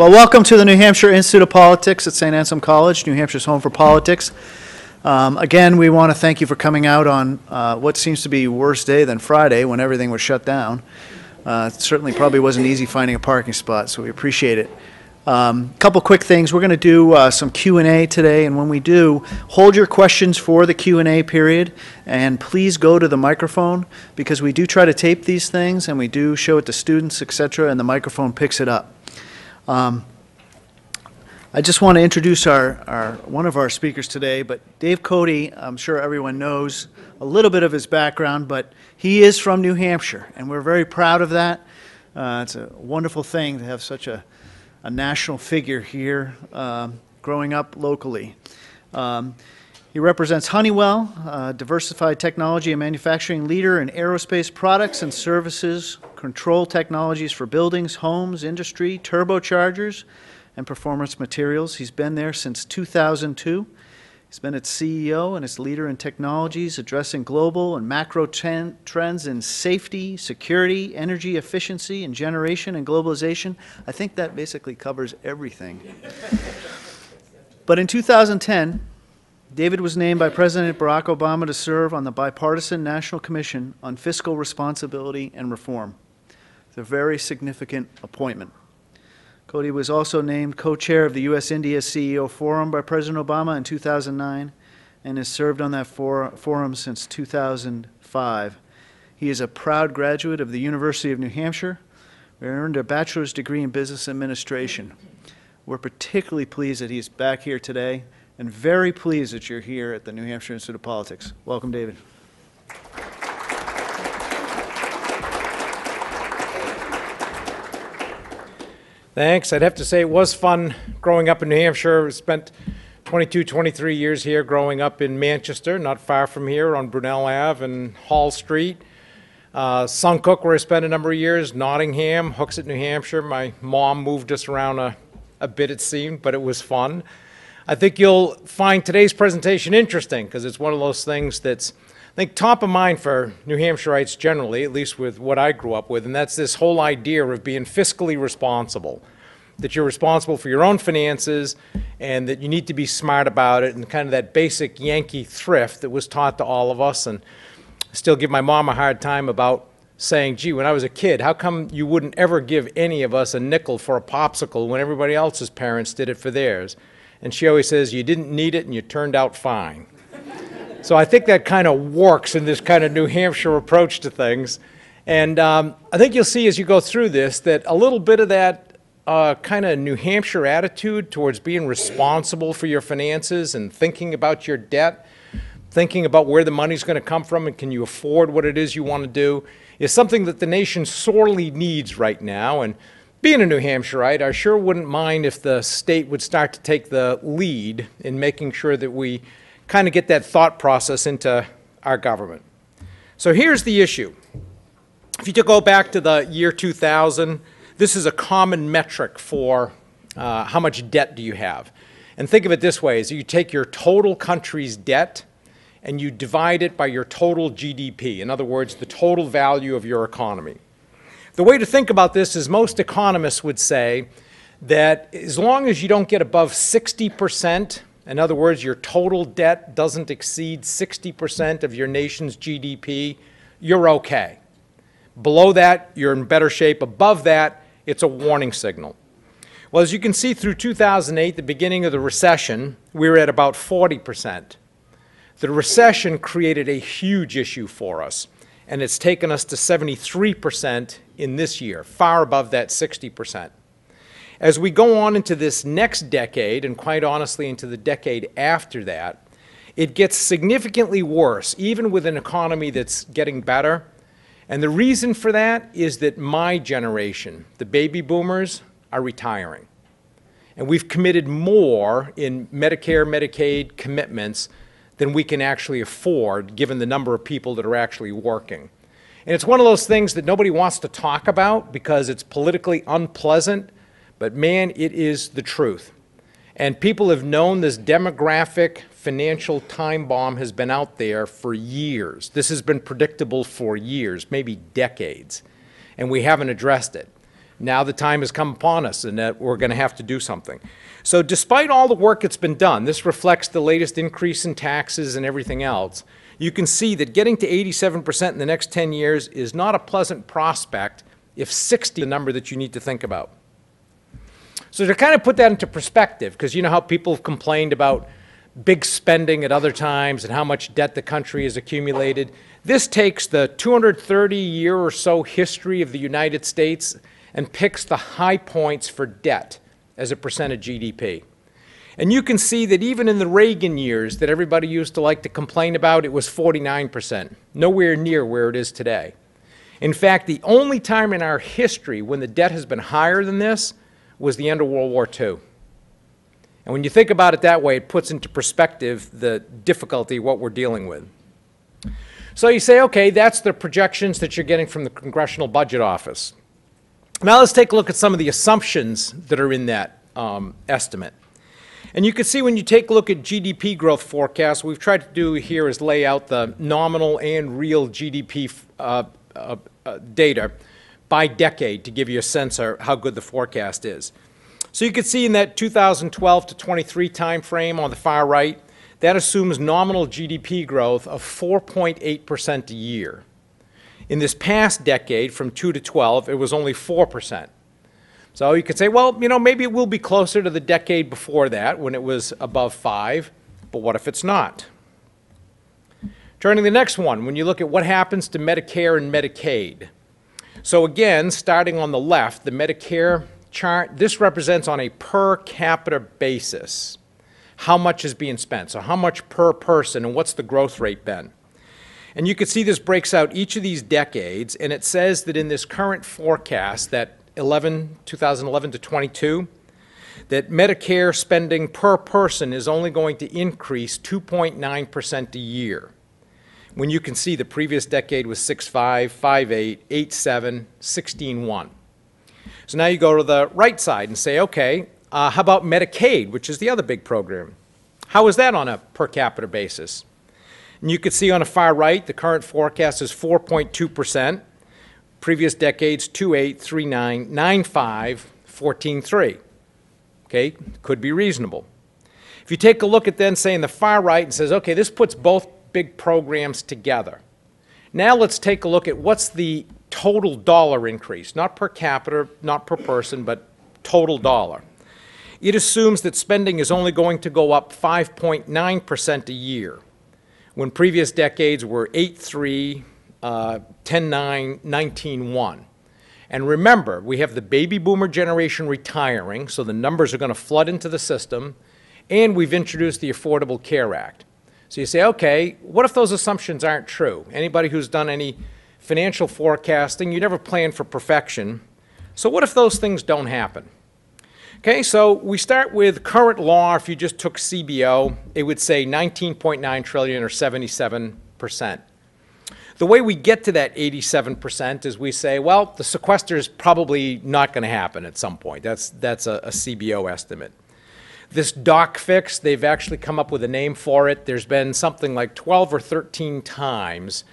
Well, welcome to the New Hampshire Institute of Politics at St. Anselm College, New Hampshire's home for politics. Again, we want to thank you for coming out on what seems to be worse day than Friday when everything was shut down. It certainly probably wasn't easy finding a parking spot, so we appreciate it. Couple quick things. We're going to do some Q&A today, and when we do, hold your questions for the Q&A period, and please go to the microphone, because we do try to tape these things, and we do show it to students, etc., and the microphone picks it up. I just want to introduce one of our speakers today, but Dave Cote, I'm sure everyone knows a little bit of his background, but he is from New Hampshire, and we're very proud of that. It's a wonderful thing to have such a national figure here, growing up locally. He represents Honeywell, a diversified technology and manufacturing leader in aerospace products and services, control technologies for buildings, homes, industry, turbochargers, and performance materials. He's been there since 2002. He's been its CEO and its leader in technologies, addressing global and macro trends in safety, security, energy efficiency, and generation and globalization. I think that basically covers everything. But in 2010, David was named by President Barack Obama to serve on the Bipartisan National Commission on Fiscal Responsibility and Reform. It's a very significant appointment. Cote was also named co-chair of the U.S.-India CEO Forum by President Obama in 2009 and has served on that forum since 2005. He is a proud graduate of the University of New Hampshire, where he earned a bachelor's degree in business administration. We're particularly pleased that he's back here today and very pleased that you're here at the New Hampshire Institute of Politics. Welcome, David. Thanks. I'd have to say it was fun growing up in New Hampshire. I spent 22, 23 years here growing up in Manchester, not far from here on Brunel Ave and Hall Street. Suncook, where I spent a number of years, Nottingham, Hooksett, New Hampshire. My mom moved us around a bit, it seemed, but it was fun. I think you'll find today's presentation interesting because it's one of those things that's, I think, top of mind for New Hampshireites generally, at least with what I grew up with, and that's this whole idea of being fiscally responsible, that you're responsible for your own finances and that you need to be smart about it, and kind of that basic Yankee thrift that was taught to all of us. And I still give my mom a hard time about saying, gee, when I was a kid, how come you wouldn't ever give any of us a nickel for a popsicle when everybody else's parents did it for theirs? And she always says, you didn't need it and you turned out fine. So I think that kind of works in this kind of New Hampshire approach to things. And I think you'll see as you go through this that a little bit of that kind of New Hampshire attitude towards being responsible for your finances and thinking about your debt, thinking about where the money's going to come from and can you afford what it is you want to do, is something that the nation sorely needs right now. And being a New Hampshireite, I sure wouldn't mind if the state would start to take the lead in making sure that we kind of get that thought process into our government. So here's the issue. If you go back to the year 2000, this is a common metric for how much debt do you have. And think of it this way, is you take your total country's debt and you divide it by your total GDP. In other words, the total value of your economy. The way to think about this is most economists would say that as long as you don't get above 60%, in other words, your total debt doesn't exceed 60% of your nation's GDP, you're okay. Below that, you're in better shape. Above that, it's a warning signal. Well, as you can see through 2008, the beginning of the recession, we were at about 40%. The recession created a huge issue for us, and it's taken us to 73% in this year, far above that 60%. As we go on into this next decade, and quite honestly into the decade after that, it gets significantly worse, even with an economy that's getting better. And the reason for that is that my generation, the baby boomers, are retiring. And we've committed more in Medicare, Medicaid commitments than we can actually afford, given the number of people that are actually working. And it's one of those things that nobody wants to talk about because it's politically unpleasant. But man, it is the truth. And people have known this demographic financial time bomb has been out there for years. This has been predictable for years, maybe decades, and we haven't addressed it. Now the time has come upon us and that we're going to have to do something. So despite all the work that's been done, this reflects the latest increase in taxes and everything else, you can see that getting to 87% in the next 10 years is not a pleasant prospect if 60 is the number that you need to think about. So to kind of put that into perspective, because you know how people have complained about big spending at other times and how much debt the country has accumulated, this takes the 230-year or so history of the United States and picks the high points for debt as a percent of GDP. And you can see that even in the Reagan years that everybody used to like to complain about, it was 49%, nowhere near where it is today. In fact, the only time in our history when the debt has been higher than this was the end of World War II. And when you think about it that way, it puts into perspective the difficulty of what we're dealing with. So you say, okay, that's the projections that you're getting from the Congressional Budget Office. Now let's take a look at some of the assumptions that are in that estimate. And you can see when you take a look at GDP growth forecasts, what we've tried to do here is lay out the nominal and real GDP data by decade to give you a sense of how good the forecast is. So you can see in that 2012 to 23 time frame on the far right, that assumes nominal GDP growth of 4.8% a year. In this past decade, from 2 to 12, it was only 4%. So you could say, well, you know, maybe it will be closer to the decade before that when it was above 5, but what if it's not? Turning to the next one, when you look at what happens to Medicare and Medicaid. So again, starting on the left, the Medicare chart, this represents on a per capita basis how much is being spent. So how much per person and what's the growth rate been? And you can see this breaks out each of these decades, and it says that in this current forecast, that 2011 to 22, that Medicare spending per person is only going to increase 2.9% a year. When you can see the previous decade was 6.5, 5.8, 8.7, 16.1. So now you go to the right side and say, okay, how about Medicaid, which is the other big program? How is that on a per capita basis? And you can see on the far right, the current forecast is 4.2%. Previous decades, 2.8, 3.9, 9.5, 14.3. Okay, could be reasonable. If you take a look at then, say, in the far right and says, okay, this puts both big programs together. Now let's take a look at what's the total dollar increase, not per capita, not per person, but total dollar. It assumes that spending is only going to go up 5.9% a year, when previous decades were 8.3, 10.9, 19.1. And remember, we have the baby boomer generation retiring, so the numbers are going to flood into the system, and we've introduced the Affordable Care Act. So you say, okay, what if those assumptions aren't true? Anybody who's done any financial forecasting, you never plan for perfection. So what if those things don't happen? Okay, so we start with current law. If you just took CBO, it would say 19.9 trillion or 77%. The way we get to that 87% is we say, well, the sequester is probably not going to happen at some point. That's a CBO estimate. This doc fix, they've actually come up with a name for it. There's been something like 12 or 13 times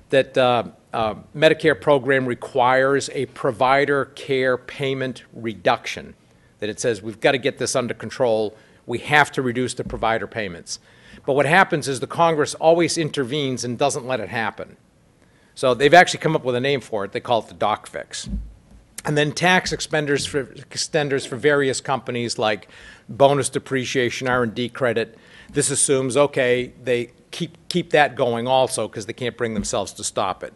that Medicare program requires a provider care payment reduction, that it says we've got to get this under control. We have to reduce the provider payments. But what happens is the Congress always intervenes and doesn't let it happen. So they've actually come up with a name for it. They call it the doc fix. And then tax extenders for various companies like bonus depreciation, R&D credit. This assumes, okay, they keep that going also because they can't bring themselves to stop it.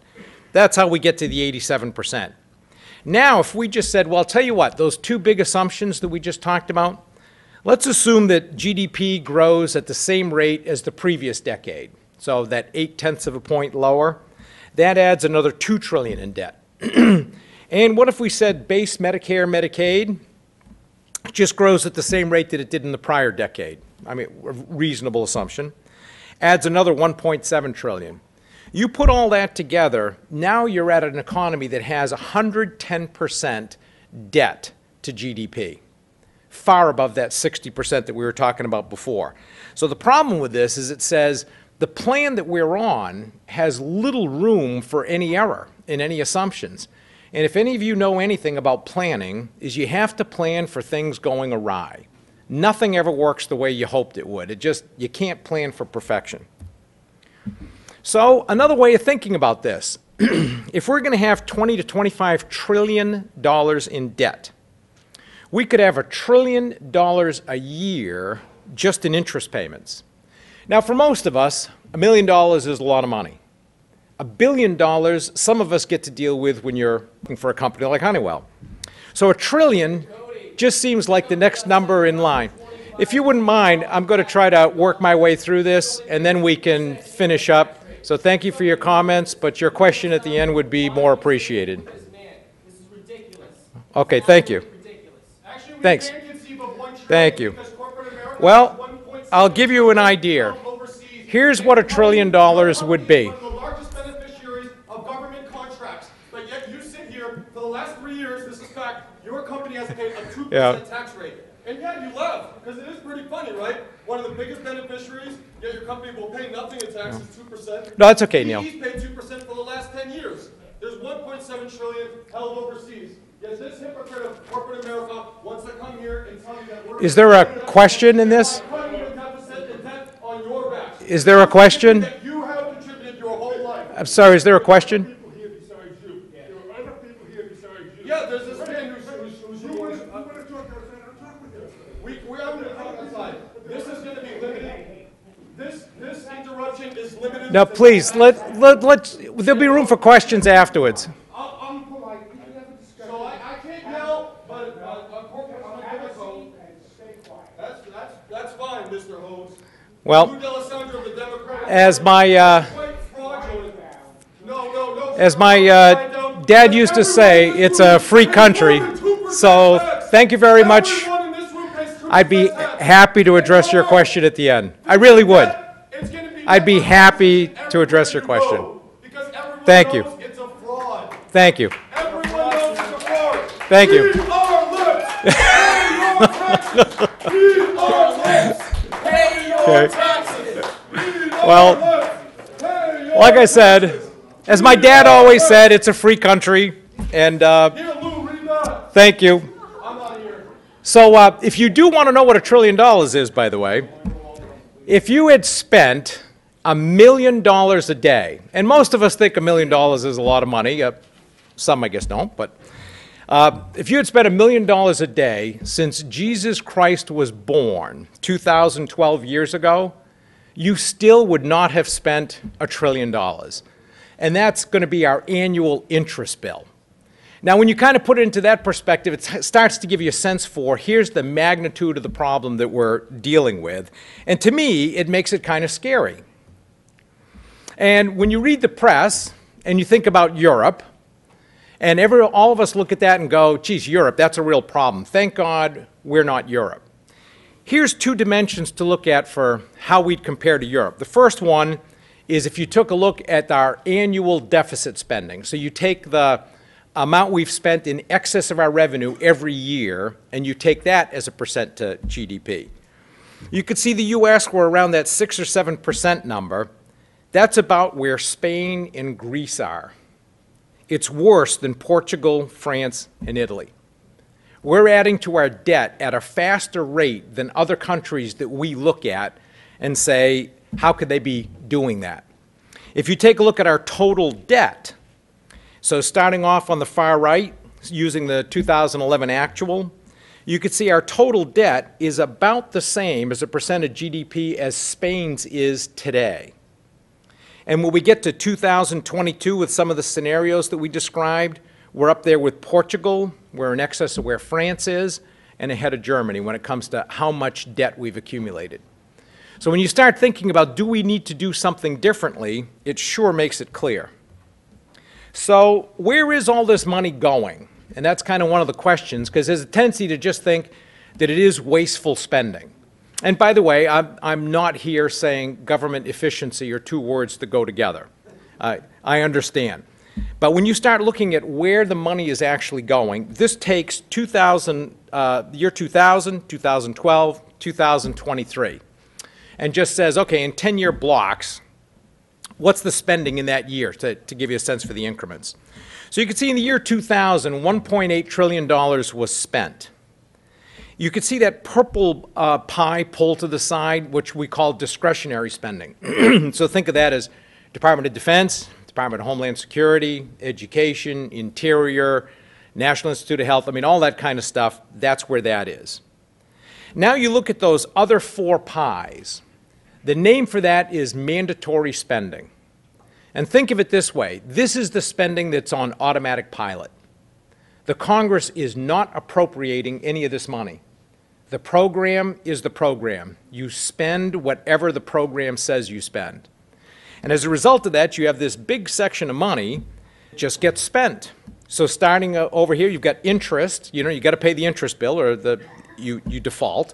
That's how we get to the 87%. Now, if we just said, well, I'll tell you what, those two big assumptions that we just talked about, let's assume that GDP grows at the same rate as the previous decade, so that 0.8 of a point lower. That adds another $2 trillion in debt. And what if we said base Medicare, Medicaid just grows at the same rate that it did in the prior decade? I mean, a reasonable assumption. Adds another 1.7 trillion. You put all that together, now you're at an economy that has 110% debt to GDP, far above that 60% that we were talking about before. So the problem with this is it says the plan that we're on has little room for any error in any assumptions. And if any of you know anything about planning, is you have to plan for things going awry. Nothing ever works the way you hoped it would. You can't plan for perfection. So another way of thinking about this, if we're going to have $20 to $25 trillion in debt, we could have $1 trillion a year just in interest payments. Now, for most of us, $1 million is a lot of money. $1 billion, some of us get to deal with when you're working for a company like Honeywell. So $1 trillion just seems like the next number in line. If you wouldn't mind, I'm going to try to work my way through this, and then we can finish up. So thank you for your comments, but your question at the end would be more appreciated. This is ridiculous. Okay, thank you. Thanks. Thank you. Well, I'll give you an idea. Here's what $1 trillion would be. One of the largest beneficiaries of government contracts, but yet you sit here for the last 3 years, this is fact, your company has paid a 2% tax rate. And yet you laugh, because it is pretty funny, right? One of the biggest beneficiaries, yet your company will pay nothing in taxes, 2%. No, that's okay, Neil. He's paid 2% for the last 10 years. There's 1.7 trillion held overseas. Yet this hypocrite of corporate America wants to come here and tell you that we're... Is there a question in this? Is there a question? That you have contributed your whole life. I'm sorry, is there a question? Yeah, there's this man who's we're going to talk outside. This is going to be limited. This interruption is limited. No, please, there'll be room for questions afterwards. I'm polite. So I can't yell, but a corporate that's fine, Mr. Holmes. Well, as my dad used to say, it's a free country. So thank you very much. I'd be happy to address your question at the end. I really would. I'd be happy to address your question. Thank you. Thank you. Thank you. Okay. Well, like I said, as my dad always said, it's a free country, and thank you. So if you do want to know what $1 trillion is, by the way, if you had spent $1 million a day, and most of us think $1 million is a lot of money, some I guess don't, but if you had spent $1 million a day since Jesus Christ was born 2,012 years ago, you still would not have spent $1 trillion. And that's going to be our annual interest bill. Now, when you kind of put it into that perspective, it starts to give you a sense for, here's the magnitude of the problem that we're dealing with. And to me, it makes it kind of scary. And when you read the press and you think about Europe, and all of us look at that and go, geez, Europe, that's a real problem. Thank God we're not Europe. Here's two dimensions to look at for how we'd compare to Europe. The first one is if you took a look at our annual deficit spending. So you take the amount we've spent in excess of our revenue every year, and you take that as a percent to GDP. You could see the US were around that 6 or 7% number. That's about where Spain and Greece are. It's worse than Portugal, France, and Italy. We're adding to our debt at a faster rate than other countries that we look at and say, how could they be doing that? If you take a look at our total debt, so starting off on the far right, using the 2011 actual, you could see our total debt is about the same as a percent of GDP as Spain's is today. And when we get to 2022 with some of the scenarios that we described, we're up there with Portugal, we're in excess of where France is, and ahead of Germany when it comes to how much debt we've accumulated. So when you start thinking about, do we need to do something differently, it sure makes it clear. So where is all this money going? And that's kind of one of the questions, because there's a tendency to just think that it is wasteful spending. And by the way, I'm not here saying government efficiency are two words that go together. I understand. But when you start looking at where the money is actually going, this takes year 2000, 2012, 2023, and just says, okay, in 10-year blocks, what's the spending in that year to give you a sense for the increments. So you can see in the year 2000, $1.8 trillion was spent. You can see that purple pie pulled to the side, which we call discretionary spending. So think of that as Department of Defense, Department of Homeland Security, Education, Interior, National Institute of Health, I mean, all that kind of stuff, that's where that is. Now you look at those other four pies. The name for that is mandatory spending. And think of it this way. This is the spending that's on automatic pilot. The Congress is not appropriating any of this money. The program is the program. You spend whatever the program says you spend. And as a result of that, you have this big section of money that just gets spent. So starting over here, you've got interest. You know, you got to pay the interest bill or you default.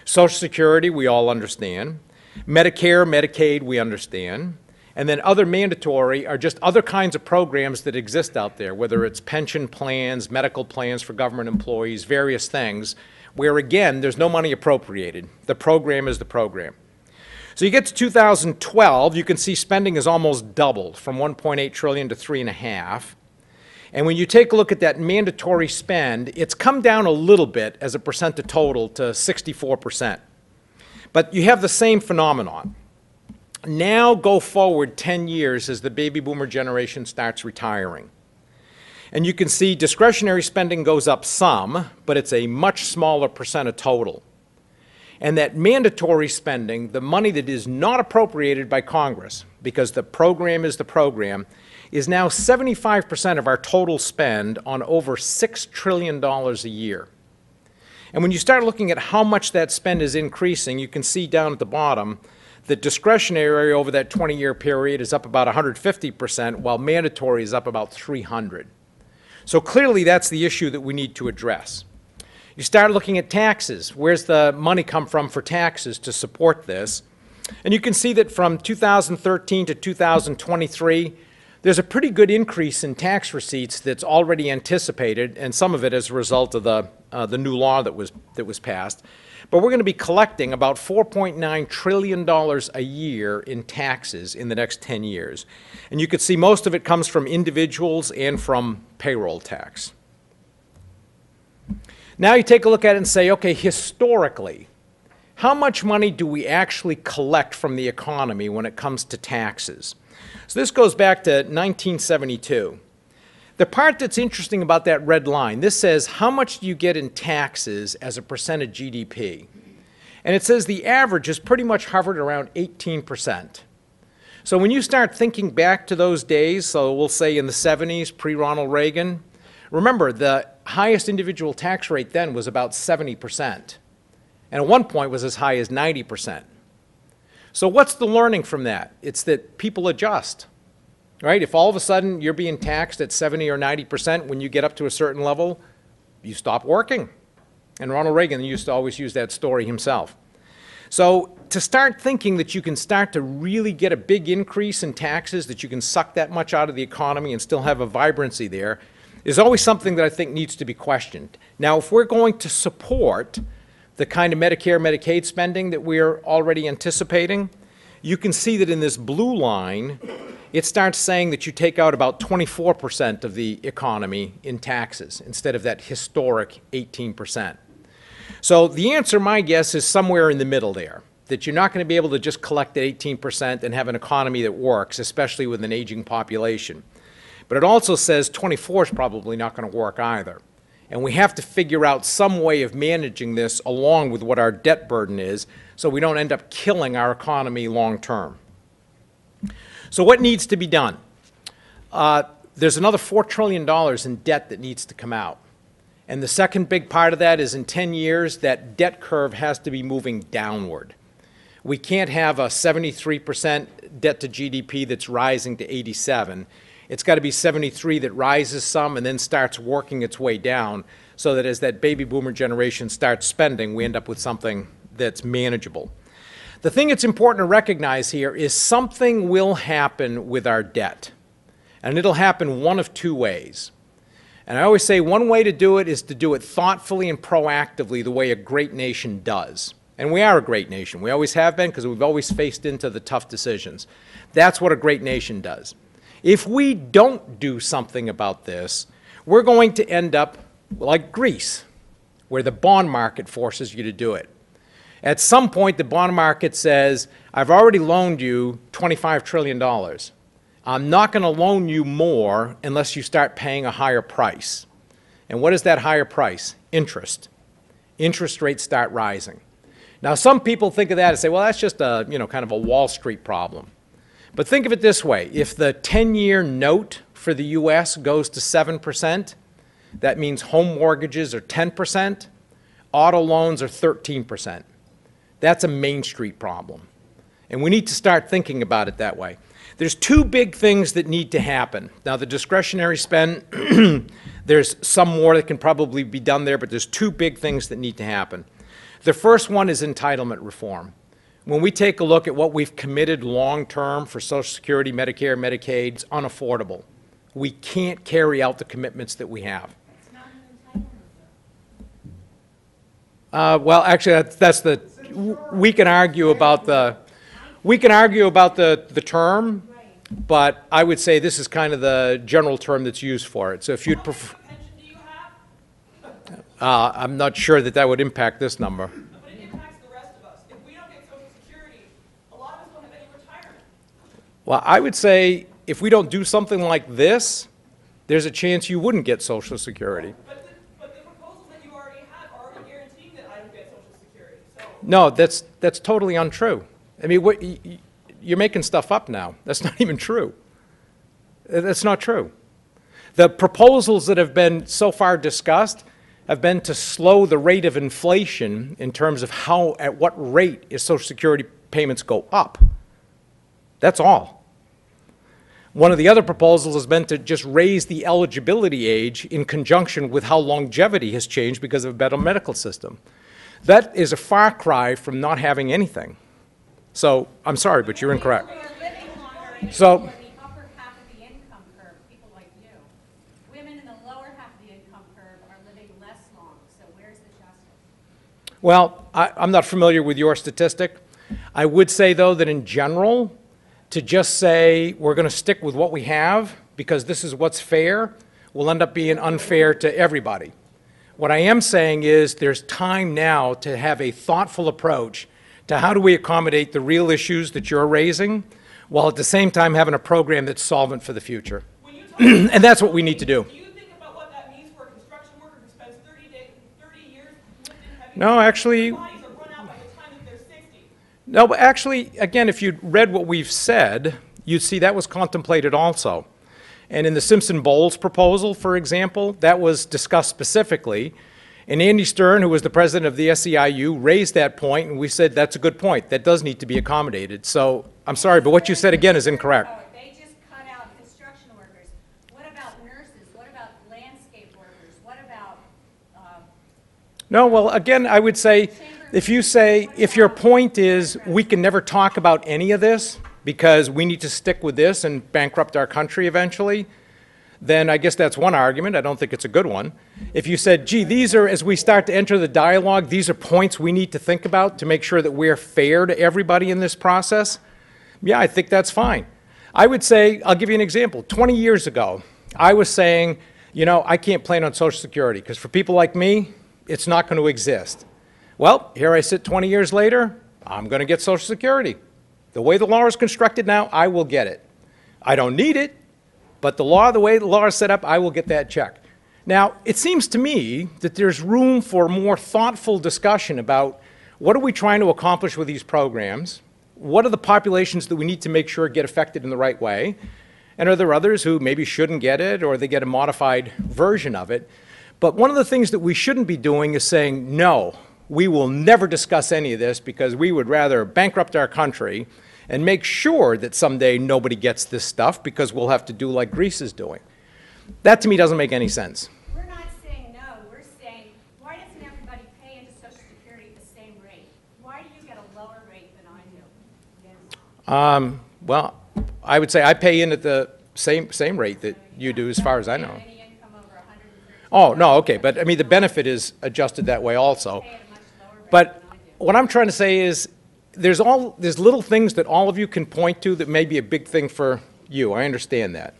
Social Security, we all understand. Medicare, Medicaid, we understand. And then other mandatory are just other kinds of programs that exist out there, whether it's pension plans, medical plans for government employees, various things, where again, there's no money appropriated. The program is the program. So you get to 2012, you can see spending has almost doubled from 1.8 trillion to 3.5. And when you take a look at that mandatory spend, it's come down a little bit as a percent of total to 64%. But you have the same phenomenon. Now go forward 10 years as the baby boomer generation starts retiring. And you can see discretionary spending goes up some, but it's a much smaller percent of total. And that mandatory spending, the money that is not appropriated by Congress, because the program is the program, is now 75% of our total spend on over $6 trillion a year. And when you start looking at how much that spend is increasing, you can see down at the bottom that discretionary over that 20-year period is up about 150%, while mandatory is up about 300. So clearly that's the issue that we need to address. You start looking at taxes. Where's the money come from for taxes to support this? And you can see that from 2013 to 2023, there's a pretty good increase in tax receipts that's already anticipated, and some of it as a result of the new law that was passed. But we're going to be collecting about $4.9 trillion a year in taxes in the next 10 years. And you can see most of it comes from individuals and from payroll tax. Now you take a look at it and say, okay, historically, how much money do we actually collect from the economy when it comes to taxes? So this goes back to 1972. The part that's interesting about that red line, this says how much do you get in taxes as a percent of GDP? And it says the average is pretty much hovered around 18%. So when you start thinking back to those days, so we'll say in the 70s, pre-Ronald Reagan, remember the highest individual tax rate then was about 70%. And at one point was as high as 90%. So what's the learning from that? It's that people adjust. Right? If all of a sudden you're being taxed at 70 or 90% when you get up to a certain level, you stop working. And Ronald Reagan used to always use that story himself. So to start thinking that you can start to really get a big increase in taxes, that you can suck that much out of the economy and still have a vibrancy there, is always something that I think needs to be questioned. Now, if we're going to support the kind of Medicare, Medicaid spending that we're already anticipating, you can see that in this blue line, it starts saying that you take out about 24% of the economy in taxes instead of that historic 18%. So the answer, my guess, is somewhere in the middle there, that you're not going to be able to just collect at 18% and have an economy that works, especially with an aging population. But it also says 24 is probably not going to work either. And we have to figure out some way of managing this along with what our debt burden is so we don't end up killing our economy long term. So what needs to be done? There's another $4 trillion in debt that needs to come out. And the second big part of that is in 10 years, that debt curve has to be moving downward. We can't have a 73% debt to GDP that's rising to 87. It's got to be 73 that rises some and then starts working its way down so that as that baby boomer generation starts spending, we end up with something that's manageable. The thing that's important to recognize here is something will happen with our debt. And it'll happen one of two ways. And I always say one way to do it is to do it thoughtfully and proactively the way a great nation does. And we are a great nation. We always have been because we've always faced into the tough decisions. That's what a great nation does. If we don't do something about this, we're going to end up like Greece, where the bond market forces you to do it. At some point, the bond market says, I've already loaned you $25 trillion. I'm not going to loan you more unless you start paying a higher price. And what is that higher price? Interest. Interest rates start rising. Now, some people think of that and say, well, that's just a, kind of a Wall Street problem. But think of it this way. If the 10-year note for the U.S. goes to 7%, that means home mortgages are 10%, auto loans are 13%. That's a Main Street problem. And we need to start thinking about it that way. There's two big things that need to happen. Now, the discretionary spend, there's some more that can probably be done there, but there's two big things that need to happen. The first one is entitlement reform. When we take a look at what we've committed long-term for Social Security, Medicare, Medicaid, it's unaffordable. We can't carry out the commitments that we have. It's not an entitlement. Well, actually, that's the, we can argue about the term, but I would say this is kind of the general term that's used for it. So if you'd prefer, What pension do you have? I'm not sure that that would impact this number. But it impacts the rest of us. If we don't get Social Security, a lot of us don't have any retirement. Well, I would say if we don't do something like this, there's a chance you wouldn't get Social Security. But the proposals that you already have are already guaranteeing that I don't get Social Security. So No, that's totally untrue. I mean, you're making stuff up now. That's not even true. That's not true. The proposals that have been so far discussed have been to slow the rate of inflation in terms of at what rate is Social Security payments go up. That's all. One of the other proposals has been to just raise the eligibility age in conjunction with how longevity has changed because of a better medical system. That is a far cry from not having anything. So, I'm sorry, but you're incorrect. People are living longer So- in the upper half of the income curve, people like you. Women in the lower half of the income curve are living less long, so where's the justice? Well, I'm not familiar with your statistic. I would say, though, that in general, to just say we're going to stick with what we have because this is what's fair will end up being unfair to everybody. What I am saying is there's time now to have a thoughtful approach to how do we accommodate the real issues that you're raising while at the same time having a program that's solvent for the future. when you talk about And that's what we need to do. do you think about what that means for a construction worker who spends 30 years lived in heavy No, actually- their bodies are run out by the time that they're 60? No, but actually, again, if you'd read what we've said, you'd see that was contemplated also. And in the Simpson-Bowles proposal, for example, that was discussed specifically. And Andy Stern, who was the president of the SEIU, raised that point, and we said that's a good point. That does need to be accommodated. So I'm sorry, but what you said again is incorrect. They just cut out construction workers. What about nurses? What about landscape workers? What about, No, well, again, I would say, if your point is we can never talk about any of this because we need to stick with this and bankrupt our country eventually, then I guess that's one argument. I don't think it's a good one. If you said, gee, these are, as we start to enter the dialogue, these are points we need to think about to make sure that we're fair to everybody in this process, yeah, I think that's fine. I would say, I'll give you an example. 20 years ago, I was saying, I can't plan on Social Security because for people like me, it's not going to exist. Well, here I sit 20 years later, I'm going to get Social Security. The way the law is constructed now, I will get it. I don't need it, but the way the law is set up, I will get that check. Now, it seems to me that there's room for more thoughtful discussion about what are we trying to accomplish with these programs, what are the populations that we need to make sure get affected in the right way, and are there others who maybe shouldn't get it or they get a modified version of it. But one of the things that we shouldn't be doing is saying, no, we will never discuss any of this because we would rather bankrupt our country and make sure that someday nobody gets this stuff because we'll have to do like Greece is doing. That to me doesn't make any sense. we're not saying no, we're saying, why doesn't everybody pay into Social Security at the same rate? Why do you get a lower rate than I do? Well, I would say I pay in at the same rate that you do as far as I know. Any income over 130, Oh, no, okay, but I mean, the benefit is adjusted that way also. pay at a much lower rate But than I do. what I'm trying to say is there's little things that all of you can point to that may be a big thing for you. I understand that.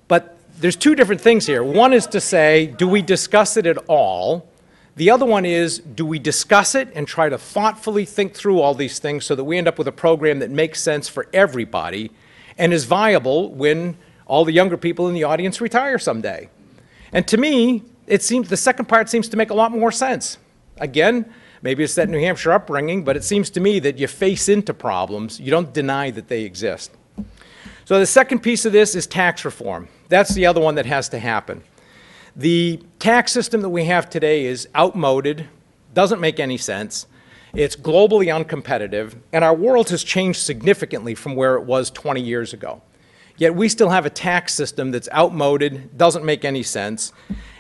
But there's two different things here. One is to say, do we discuss it at all? The other one is, do we discuss it and try to thoughtfully think through all these things so that we end up with a program that makes sense for everybody and is viable when all the younger people in the audience retire someday? And to me, it seems the second part seems to make a lot more sense. Again, maybe it's that New Hampshire upbringing, but it seems to me that you face into problems. You don't deny that they exist. So the second piece of this is tax reform. That's the other one that has to happen. The tax system that we have today is outmoded, doesn't make any sense. It's globally uncompetitive, and our world has changed significantly from where it was 20 years ago. Yet we still have a tax system that's outmoded, doesn't make any sense,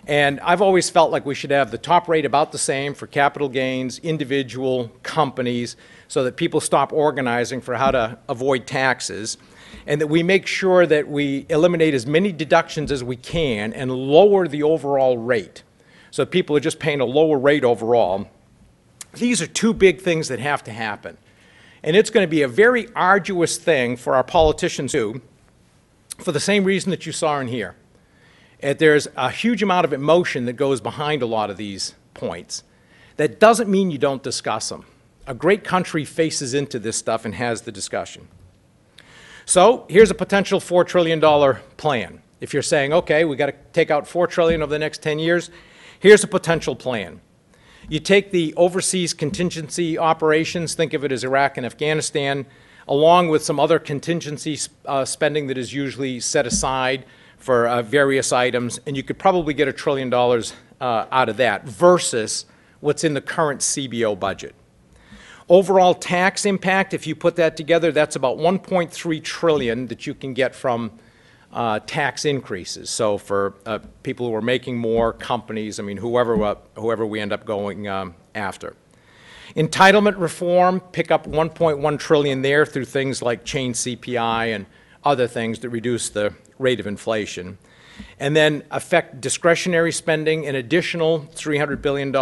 and I've always felt like we should have the top rate about the same for capital gains, individual companies, so that people stop organizing for how to avoid taxes, and that we make sure that we eliminate as many deductions as we can and lower the overall rate, so people are just paying a lower rate overall. These are two big things that have to happen. And it's going to be a very arduous thing for our politicians to do, for the same reason that you saw in here. There's a huge amount of emotion that goes behind a lot of these points. That doesn't mean you don't discuss them. A great country faces into this stuff and has the discussion. So here's a potential $4 trillion plan. If you're saying, okay, we got to take out $4 trillion over the next 10 years, here's a potential plan. You take the overseas contingency operations, think of it as Iraq and Afghanistan, along with some other contingency spending that is usually set aside for various items, and you could probably get $1 trillion out of that versus what's in the current CBO budget. Overall tax impact, if you put that together, that's about $1.3 trillion that you can get from tax increases. So for people who are making more, companies, I mean, whoever we end up going after. Entitlement reform, pick up $1.1 trillion there through things like chain CPI and other things that reduce the rate of inflation. And then affect discretionary spending, an additional $300 billion.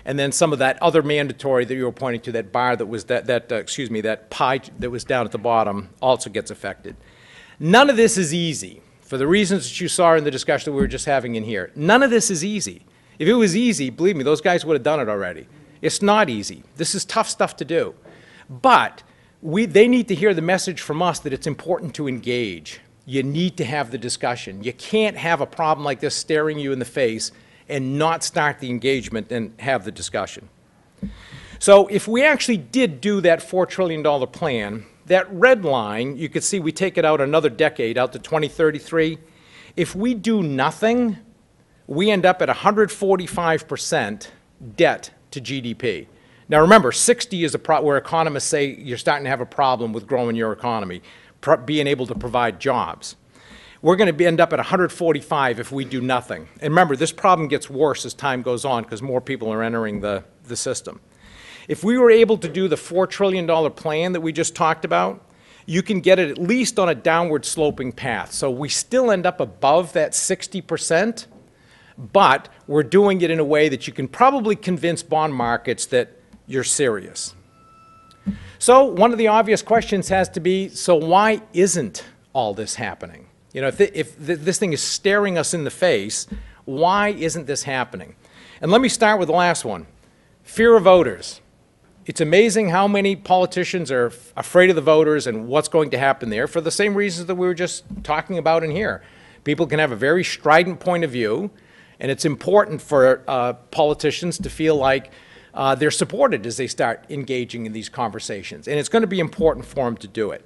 And then some of that other mandatory that you were pointing to, that bar that was that pie that was down at the bottom also gets affected. None of this is easy, for the reasons that you saw in the discussion that we were just having in here. None of this is easy. If it was easy, believe me, those guys would have done it already. It's not easy. This is tough stuff to do. But they need to hear the message from us that it's important to engage. You need to have the discussion. You can't have a problem like this staring you in the face and not start the engagement and have the discussion. So if we actually did do that $4 trillion plan, that red line, you could see we take it out another decade, out to 2033. If we do nothing, we end up at 145% debt to GDP. Now remember, 60 is where economists say you're starting to have a problem with growing your economy, being able to provide jobs. We're going to end up at 145 if we do nothing. And remember, this problem gets worse as time goes on because more people are entering the system. If we were able to do the $4 trillion plan that we just talked about, you can get it at least on a downward sloping path. So we still end up above that 60%, but we're doing it in a way that you can probably convince bond markets that you're serious. So one of the obvious questions has to be, so why isn't all this happening? You know, if this thing is staring us in the face, why isn't this happening? And let me start with the last one, fear of voters. It's amazing how many politicians are afraid of the voters and what's going to happen there for the same reasons that we were just talking about in here. People can have a very strident point of view, and it's important for politicians to feel like they're supported as they start engaging in these conversations. And it's going to be important for them to do it.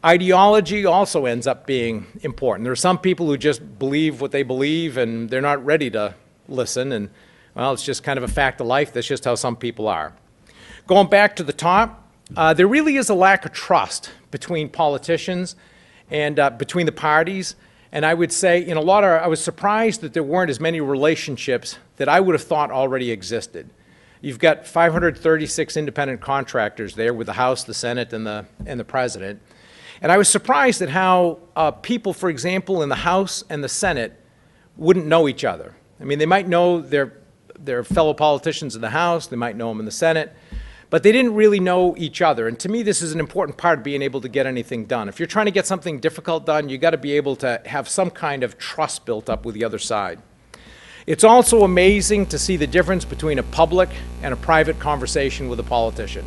Ideology also ends up being important. There are some people who just believe what they believe and they're not ready to listen, and well, it's just kind of a fact of life. That's just how some people are. Going back to the top, there really is a lack of trust between politicians and between the parties. And I would say in I was surprised that there weren't as many relationships that I would have thought already existed. You've got 536 independent contractors there with the House, the Senate, and the President. And I was surprised at how people, for example, in the House and the Senate wouldn't know each other. I mean, they might know their fellow politicians in the House, they might know them in the Senate, but they didn't really know each other. And to me, this is an important part of being able to get anything done. If you're trying to get something difficult done, you got to be able to have some kind of trust built up with the other side. It's also amazing to see the difference between a public and a private conversation with a politician.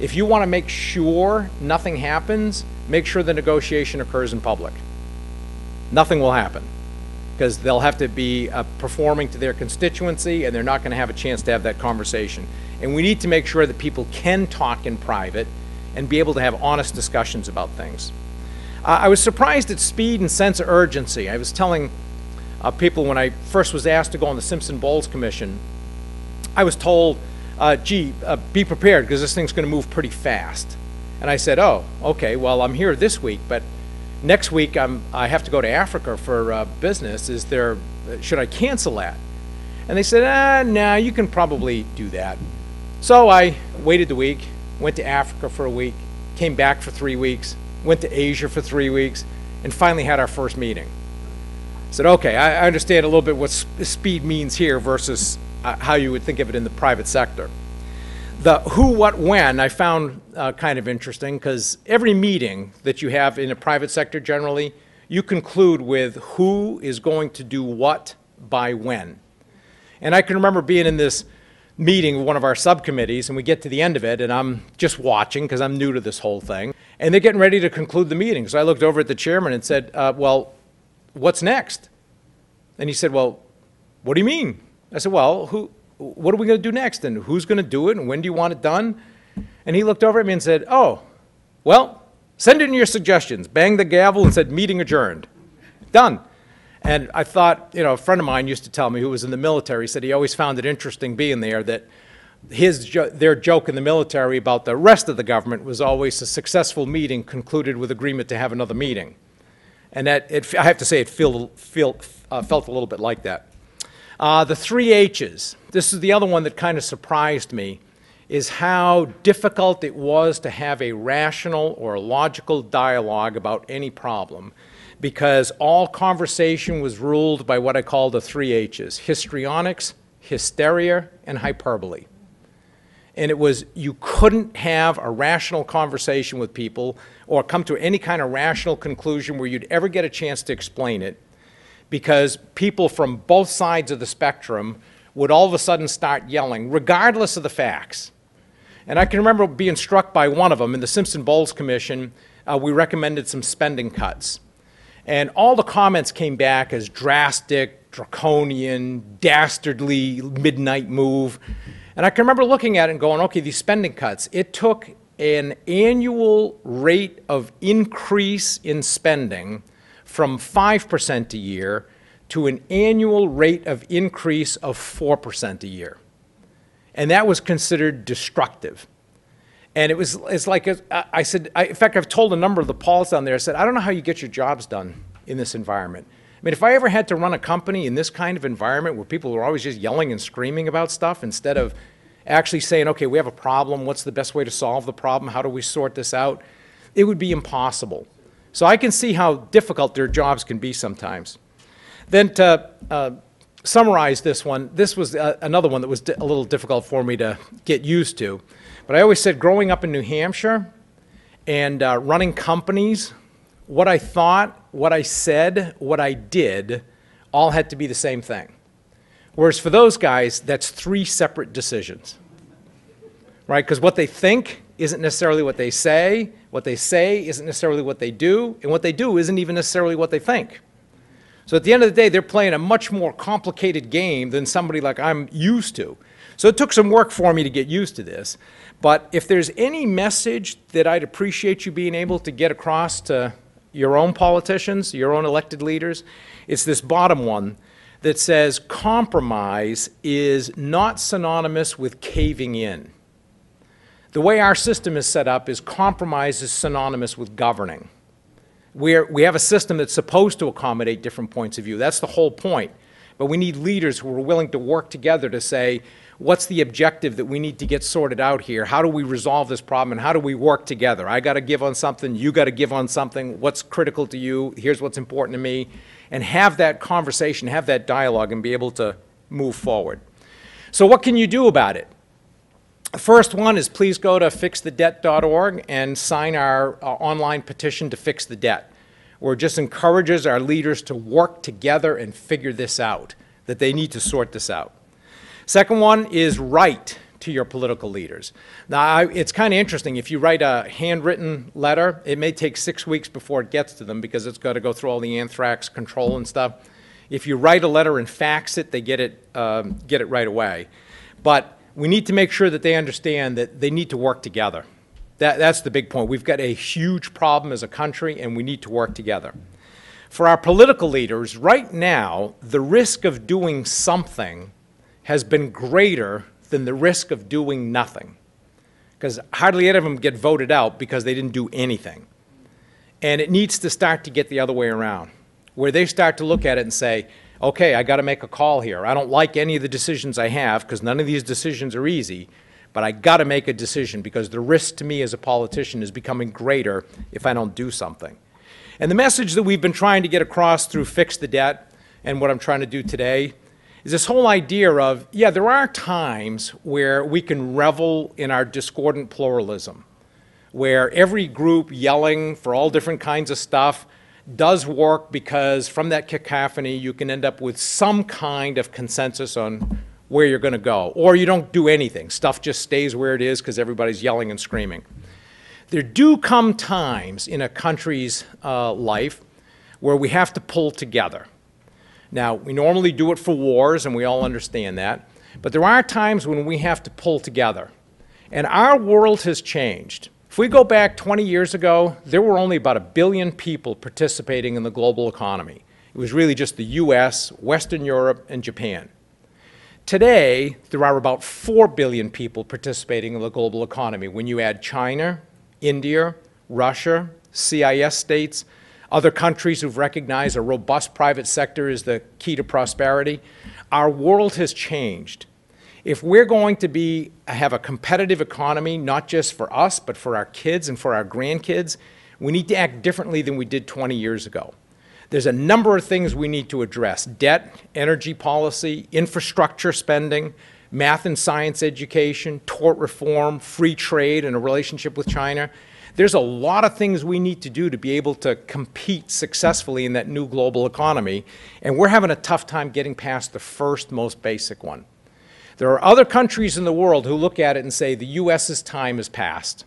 If you want to make sure nothing happens, make sure the negotiation occurs in public. Nothing will happen, because they'll have to be performing to their constituency, and they're not going to have a chance to have that conversation. And we need to make sure that people can talk in private and be able to have honest discussions about things. I was surprised at speed and sense of urgency. I was telling people when I first was asked to go on the Simpson-Bowles Commission, I was told, be prepared because this thing's going to move pretty fast. And I said, oh, okay, well, I'm here this week, but next week I have to go to Africa for business. Should I cancel that? And they said, no, you can probably do that. So I waited the week, went to Africa for a week, came back for 3 weeks, went to Asia for 3 weeks, and finally had our first meeting. I said, okay, I understand a little bit what speed means here versus how you would think of it in the private sector. The who, what, when I found kind of interesting, because every meeting that you have in a private sector generally, you conclude with who is going to do what by when. And I can remember being in this meeting with one of our subcommittees, and we get to the end of it, and I'm just watching because I'm new to this whole thing, and they're getting ready to conclude the meeting. So I looked over at the chairman and said, well, what's next? And he said, well, what do you mean? I said, well, what are we going to do next, and who's going to do it, and when do you want it done? And he looked over at me and said, oh, well, send in your suggestions. Banged the gavel and said, meeting adjourned. Done. And I thought, a friend of mine used to tell me, who was in the military, said he always found it interesting being there, that their joke in the military about the rest of the government was always a successful meeting concluded with agreement to have another meeting. And that, I have to say, it felt a little bit like that. The 3 H's, this is the other one that kind of surprised me, is how difficult it was to have a rational or logical dialogue about any problem, because all conversation was ruled by what I call the 3 H's: histrionics, hysteria, and hyperbole. And it was, you couldn't have a rational conversation with people or come to any kind of rational conclusion where you'd ever get a chance to explain it, because people from both sides of the spectrum would all of a sudden start yelling, regardless of the facts. And I can remember being struck by one of them. In the Simpson-Bowles Commission, we recommended some spending cuts. And all the comments came back as drastic, draconian, dastardly midnight move. And I can remember looking at it and going, okay, these spending cuts, it took an annual rate of increase in spending from 5% a year to an annual rate of increase of 4% a year. And that was considered destructive. And it's like, I said, in fact, I've told a number of the Pauls down there, I said, I don't know how you get your jobs done in this environment. I mean, if I ever had to run a company in this kind of environment where people were always just yelling and screaming about stuff instead of actually saying, okay, we have a problem, what's the best way to solve the problem, how do we sort this out, it would be impossible. So I can see how difficult their jobs can be sometimes. Then to summarize this one, this was another one that was a little difficult for me to get used to. But I always said, growing up in New Hampshire and running companies, what I thought, what I said, what I did, all had to be the same thing. Whereas for those guys, that's 3 separate decisions, right? Because what they think isn't necessarily what they say isn't necessarily what they do, and what they do isn't even necessarily what they think. So at the end of the day, they're playing a much more complicated game than somebody like I'm used to. So it took some work for me to get used to this. But if there's any message that I'd appreciate you being able to get across to your own politicians, your own elected leaders, it's this bottom one that says compromise is not synonymous with caving in. The way our system is set up is compromise is synonymous with governing. We have a system that's supposed to accommodate different points of view. That's the whole point. But we need leaders who are willing to work together to say, what's the objective that we need to get sorted out here? How do we resolve this problem, and how do we work together? I got to give on something, you got to give on something. What's critical to you? Here's what's important to me. And have that conversation, have that dialogue, and be able to move forward. So what can you do about it? The first one is please go to fixthedebt.org and sign our online petition to fix the debt, where it just encourages our leaders to work together and figure this out, that they need to sort this out. Second one is write to your political leaders. Now, it's kind of interesting. If you write a handwritten letter, it may take 6 weeks before it gets to them because it's got to go through all the anthrax control and stuff. If you write a letter and fax it, they get it right away. But we need to make sure that they understand that they need to work together. That's the big point. We've got a huge problem as a country, and we need to work together. For our political leaders, right now, the risk of doing something has been greater than the risk of doing nothing, because hardly any of them get voted out because they didn't do anything. And it needs to start to get the other way around, where they start to look at it and say, okay, I got to make a call here. I don't like any of the decisions I have because none of these decisions are easy, but I got to make a decision because the risk to me as a politician is becoming greater if I don't do something. And the message that we've been trying to get across through Fix the Debt and what I'm trying to do today is this whole idea of, yeah, there are times where we can revel in our discordant pluralism, where every group yelling for all different kinds of stuff does work because from that cacophony you can end up with some kind of consensus on where you're going to go. Or you don't do anything. Stuff just stays where it is because everybody's yelling and screaming. There do come times in a country's life where we have to pull together. Now, we normally do it for wars, and we all understand that. But there are times when we have to pull together. And our world has changed. If we go back 20 years ago, there were only about 1 billion people participating in the global economy. It was really just the US, Western Europe, and Japan. Today, there are about 4 billion people participating in the global economy when you add China, India, Russia, CIS states, other countries who've recognized a robust private sector is the key to prosperity. Our world has changed. If we're going to have a competitive economy, not just for us, but for our kids and for our grandkids, we need to act differently than we did 20 years ago. There's a number of things we need to address: debt, energy policy, infrastructure spending, math and science education, tort reform, free trade, and a relationship with China. There's a lot of things we need to do to be able to compete successfully in that new global economy, and we're having a tough time getting past the first, most basic one. There are other countries in the world who look at it and say the U.S.'s time has passed.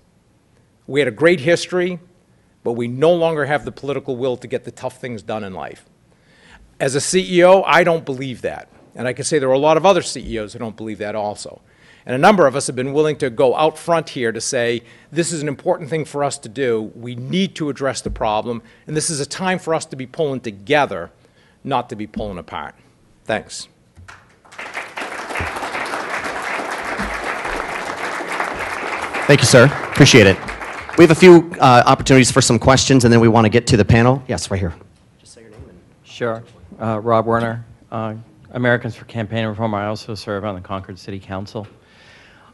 We had a great history, but we no longer have the political will to get the tough things done in life. As a CEO, I don't believe that. And I can say there are a lot of other CEOs who don't believe that also. And a number of us have been willing to go out front here to say, this is an important thing for us to do. We need to address the problem. And this is a time for us to be pulling together, not to be pulling apart. Thanks. Thank you, sir. Appreciate it. We have a few opportunities for some questions, and then we want to get to the panel. Yes, right here. Just say your name. Sure. Rob Werner, Americans for Campaign Reform. I also serve on the Concord City Council.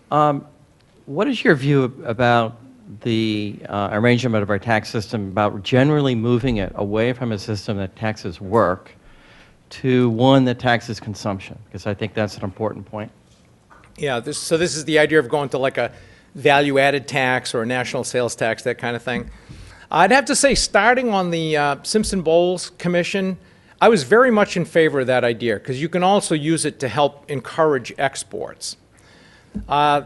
What is your view about the arrangement of our tax system, about generally moving it away from a system that taxes work to one that taxes consumption? Because I think that's an important point. Yeah, so this is the idea of going to like a value-added tax or a national sales tax, that kind of thing. I'd have to say, starting on the Simpson-Bowles Commission, I was very much in favor of that idea because you can also use it to help encourage exports. I'd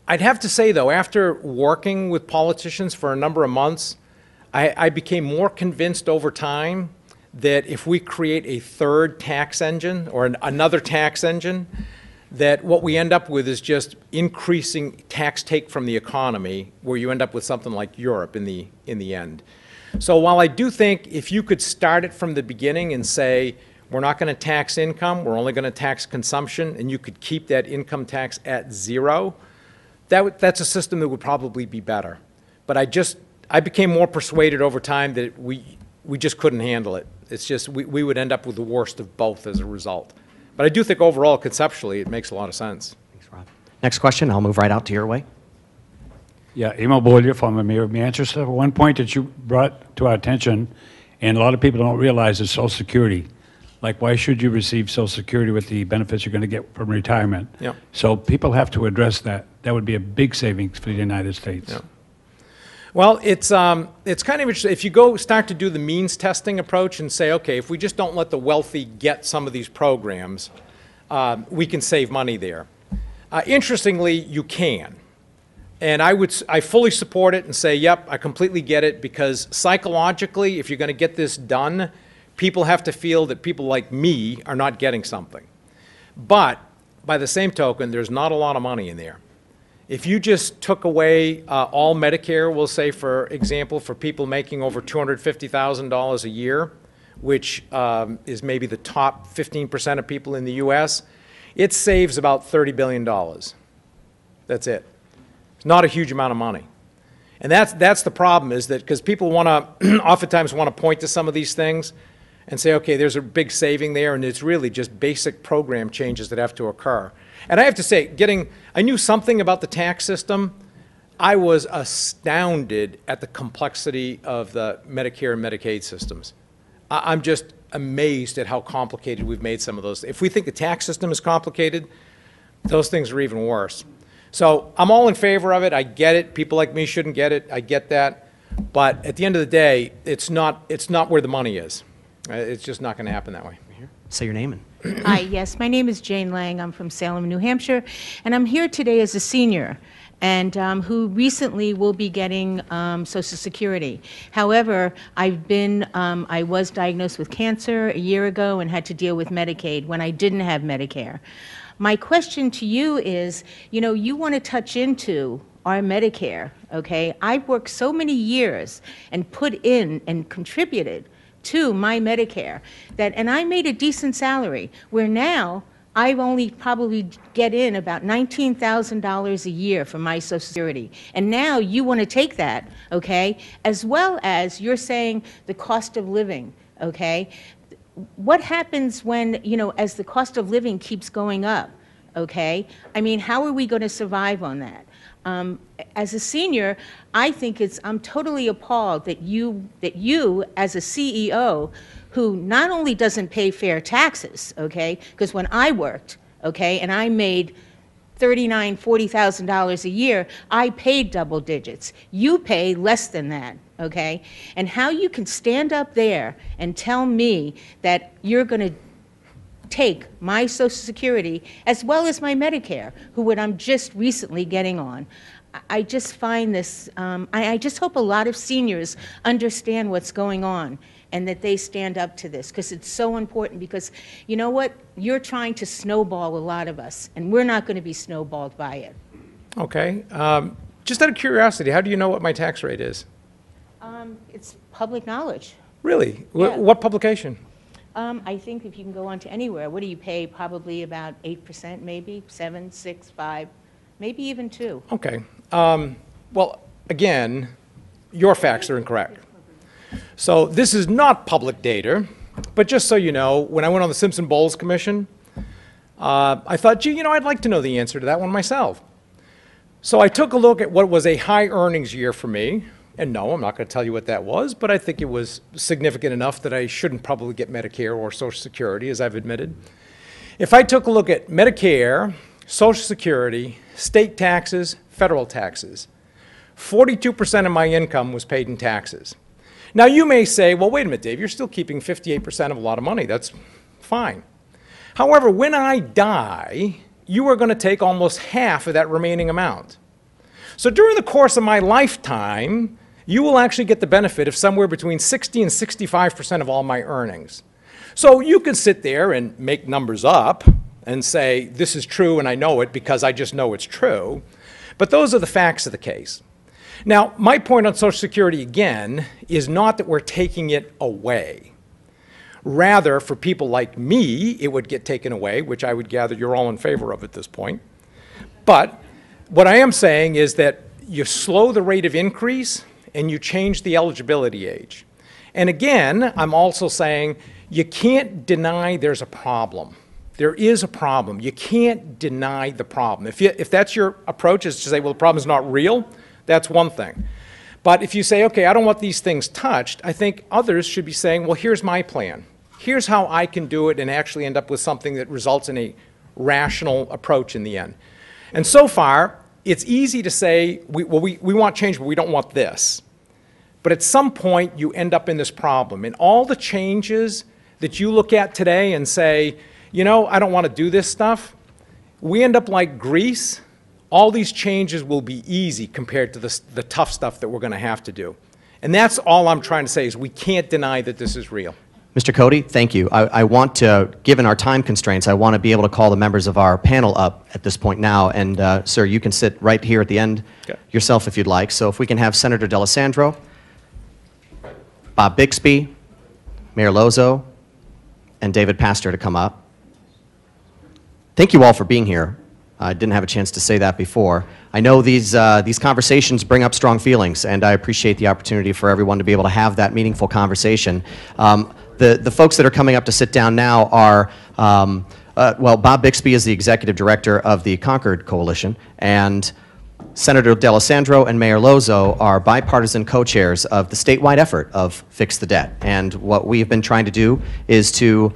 have to say, though, after working with politicians for a number of months, I became more convinced over time that if we create a third tax engine or another tax engine, that what we end up with is just increasing tax take from the economy, where you end up with something like Europe in the end. So while I do think if you could start it from the beginning and say, we're not going to tax income, we're only going to tax consumption, and you could keep that income tax at zero, that's a system that would probably be better. But I became more persuaded over time that we just couldn't handle it. It's just we would end up with the worst of both as a result. But I do think overall, conceptually, it makes a lot of sense. Thanks, Rob. Next question. I'll move right out to your way. Yeah, Emil Bollier from the Mayor of Manchester. One point that you brought to our attention, and a lot of people don't realize, is Social Security. Like, why should you receive Social Security with the benefits you're going to get from retirement? Yep. So people have to address that. That would be a big savings for the United States. Yep. Well, it's kind of interesting. If you start to do the means testing approach and say, okay, if we just don't let the wealthy get some of these programs, we can save money there. Interestingly, you can. And I fully support it and say, yep, I completely get it, because psychologically, if you're going to get this done, people have to feel that people like me are not getting something. But by the same token, there's not a lot of money in there. If you just took away all Medicare, we'll say, for example, for people making over $250,000 a year, which is maybe the top 15% of people in the U.S., it saves about $30 billion. That's it. It's not a huge amount of money. And that's the problem, is that because people oftentimes want to point to some of these things and say, okay, there's a big saving there, and it's really just basic program changes that have to occur. And I have to say, I knew something about the tax system. I was astounded at the complexity of the Medicare and Medicaid systems. I'm just amazed at how complicated we've made some of those. If we think the tax system is complicated, those things are even worse. So I'm all in favor of it. I get it. People like me shouldn't get it. I get that. But at the end of the day, it's not where the money is. It's just not going to happen that way. Say your name. Hi, yes, my name is Jane Lang. I'm from Salem, New Hampshire, and I'm here today as a senior, and who recently will be getting Social Security. However, I was diagnosed with cancer a year ago and had to deal with Medicaid when I didn't have Medicare. My question to you is, you want to touch into our Medicare, okay? I've worked so many years and put in and contributed to my Medicare and I made a decent salary, where now I only probably get in about $19,000 a year from my Social Security. And now you want to take that, okay, as well as you're saying the cost of living, okay? What happens when, as the cost of living keeps going up, okay? I mean, how are we going to survive on that? As a senior, I think I'm totally appalled that you as a CEO, who not only doesn't pay fair taxes, okay, because when I worked, okay, and I made $39,000, $40,000 a year, I paid double digits. You pay less than that, okay? And how you can stand up there and tell me that you're going to take my Social Security as well as my Medicare, I'm just recently getting on. I just find this, I just hope a lot of seniors understand what's going on and that they stand up to this, because it's so important, because you know what? You're trying to snowball a lot of us, and we're not going to be snowballed by it. Okay. Just out of curiosity, how do you know what my tax rate is? It's public knowledge. Really? Yeah. What publication? I think if you can go on to anywhere, what do you pay? Probably about 8%, maybe 7, 6, 5, maybe even 2. Okay. Well, again, your facts are incorrect. So this is not public data, but just so you know, when I went on the Simpson-Bowles Commission, I thought, gee, I'd like to know the answer to that one myself. So I took a look at what was a high earnings year for me. And no, I'm not going to tell you what that was, but I think it was significant enough that I shouldn't probably get Medicare or Social Security, as I've admitted. If I took a look at Medicare, Social Security, state taxes, federal taxes, 42% of my income was paid in taxes. Now, you may say, well, wait a minute, Dave, you're still keeping 58% of a lot of money. That's fine. However, when I die, you are going to take almost half of that remaining amount. So during the course of my lifetime, you will actually get the benefit of somewhere between 60 and 65% of all my earnings. So you can sit there and make numbers up and say, this is true and I know it because I just know it's true. But those are the facts of the case. Now, my point on Social Security, again, is not that we're taking it away. Rather, for people like me, it would get taken away, which I would gather you're all in favor of at this point. But what I am saying is that you slow the rate of increase and you change the eligibility age. And again, I'm also saying you can't deny there's a problem. There is a problem. You can't deny the problem. If that's your approach, is to say, well, the problem's not real, that's one thing. But if you say, okay, I don't want these things touched, I think others should be saying, well, here's my plan. here's how I can do it and actually end up with something that results in a rational approach in the end. And so far, it's easy to say, we want change, but we don't want this. But at some point, you end up in this problem. And all the changes that you look at today and say, you know, I don't want to do this stuff, we end up like Greece. All these changes will be easy compared to the tough stuff that we're going to have to do. And that's all I'm trying to say is we can't deny that this is real. Mr. Cote, thank you. I want to, given our time constraints, I want to be able to call the members of our panel up at this point now. And, sir, you can sit right here at the end yourself if you'd like. So if we can have Senator D'Alessandro, Bob Bixby, Mayor Lozeau, and David Pastor to come up. Thank you all for being here. I didn't have a chance to say that before. I know these conversations bring up strong feelings, and I appreciate the opportunity for everyone to be able to have that meaningful conversation. The folks that are coming up to sit down now are, well, Bob Bixby is the Executive Director of the Concord Coalition, and Senator D'Alessandro and Mayor Lozeau are bipartisan co-chairs of the statewide effort of Fix the Debt. And what we have been trying to do is to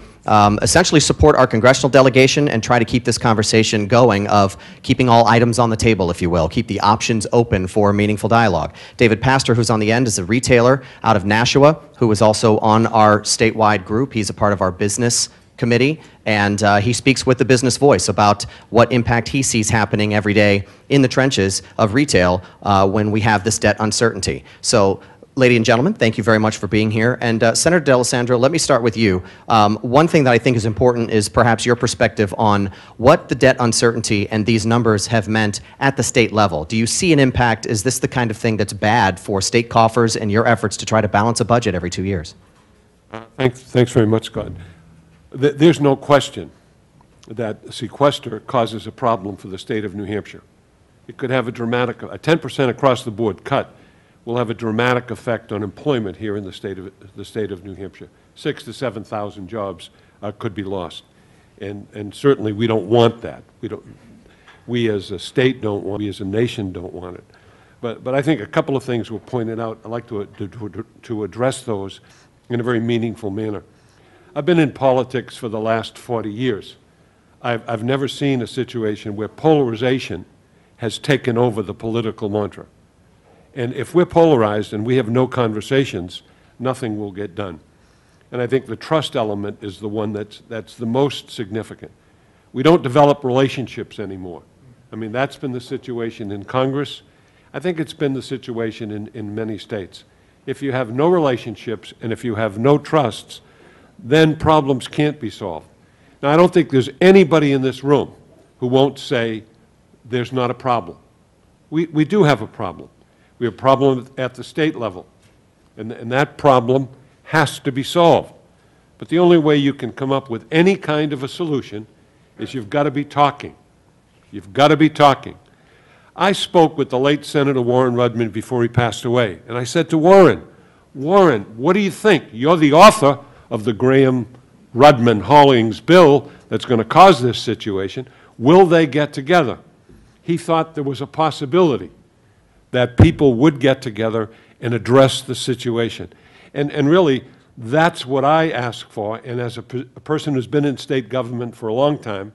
essentially support our congressional delegation and try to keep this conversation going of keeping all items on the table, if you will, keep the options open for meaningful dialogue. David Pastor, who's on the end, is a retailer out of Nashua, who is also on our statewide group. He's a part of our business committee, and he speaks with the business voice about what impact he sees happening every day in the trenches of retail when we have this debt uncertainty. So, ladies and gentlemen, thank you very much for being here. And Senator D'Alessandro, let me start with you. One thing that I think is important is perhaps your perspective on what the debt uncertainty and these numbers have meant at the state level. Do you see an impact? Is this the kind of thing that's bad for state coffers and your efforts to try to balance a budget every 2 years? Thanks very much, Scott. There's no question that sequester causes a problem for the state of New Hampshire. It could have a 10% across the board cut will have a dramatic effect on employment here in the state of New Hampshire. 6,000 to 7,000 jobs could be lost, and certainly we don't want that. We as a state don't want. We as a nation don't want it. But I think a couple of things were pointed out. I'd like to address those in a very meaningful manner. I've been in politics for the last 40 years. I've never seen a situation where polarization has taken over the political mantra. And if we're polarized and we have no conversations, nothing will get done. And I think the trust element is the one that's the most significant. We don't develop relationships anymore. I mean, that's been the situation in Congress. I think it's been the situation in many states. If you have no relationships and if you have no trusts, then problems can't be solved. Now, I don't think there's anybody in this room who won't say there's not a problem. We do have a problem. We have a problem at the state level, and that problem has to be solved. But the only way you can come up with any kind of a solution is you've got to be talking. You've got to be talking. I spoke with the late Senator Warren Rudman before he passed away, and I said to Warren, what do you think? You're the author of the Graham-Rudman-Hollings bill that's going to cause this situation. Will they get together? He thought there was a possibility that people would get together and address the situation. And really, that's what I ask for. And as a person who's been in state government for a long time,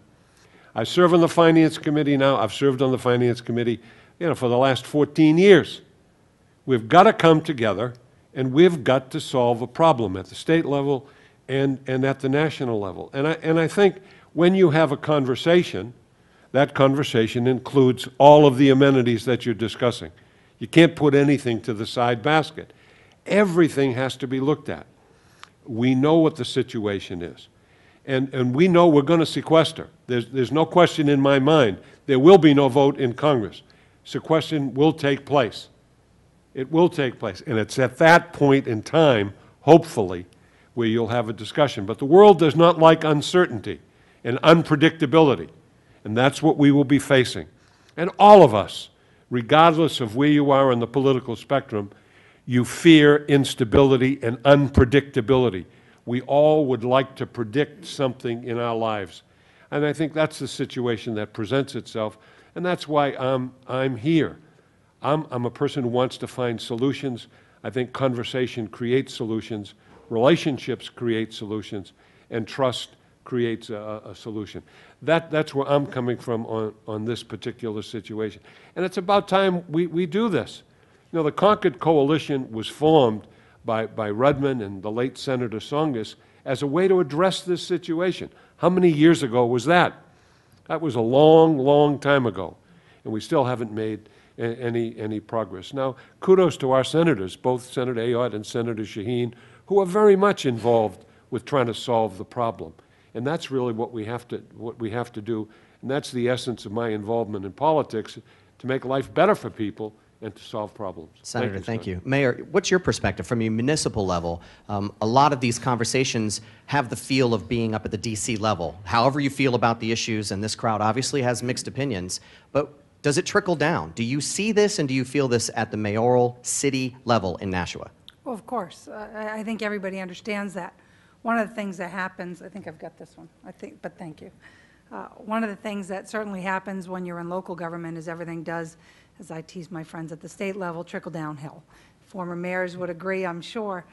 I serve on the Finance Committee now. I've served on the Finance Committee, for the last 14 years. We've got to come together, and we've got to solve a problem at the state level and at the national level. And I think when you have a conversation, that conversation includes all of the amenities that you're discussing. You can't put anything to the side basket. Everything has to be looked at. We know what the situation is. And we know we're going to sequester. There's no question in my mind. There will be no vote in Congress. Sequestration will take place. It will take place. And it's at that point in time, hopefully, where you'll have a discussion. But the world does not like uncertainty and unpredictability. And that's what we will be facing. And all of us, regardless of where you are on the political spectrum, you fear instability and unpredictability. We all would like to predict something in our lives. And I think that's the situation that presents itself, and that's why I'm here. I'm a person who wants to find solutions. I think conversation creates solutions. relationships create solutions, and trust creates a solution. That's where I'm coming from on this particular situation. And it's about time we do this. You know, the Concord Coalition was formed by Rudman and the late Senator Tsongas as a way to address this situation. How many years ago was that? That was a long, long time ago, and we still haven't made any progress. Now, kudos to our senators, both Senator Ayotte and Senator Shaheen, who are very much involved with trying to solve the problem. And that's really what we have to do, and that's the essence of my involvement in politics, to make life better for people and to solve problems. Senator, thank you. Mayor, what's your perspective from a municipal level? A lot of these conversations have the feel of being up at the DC level. However you feel about the issues, and this crowd obviously has mixed opinions, but does it trickle down? Do you see this and do you feel this at the mayoral city level in Nashua? Well, of course. I think everybody understands that. One of the things that happens, I think I've got this one, but thank you. One of the things that certainly happens when you're in local government is everything does, as I tease my friends at the state level, trickle downhill. Former mayors would agree, I'm sure.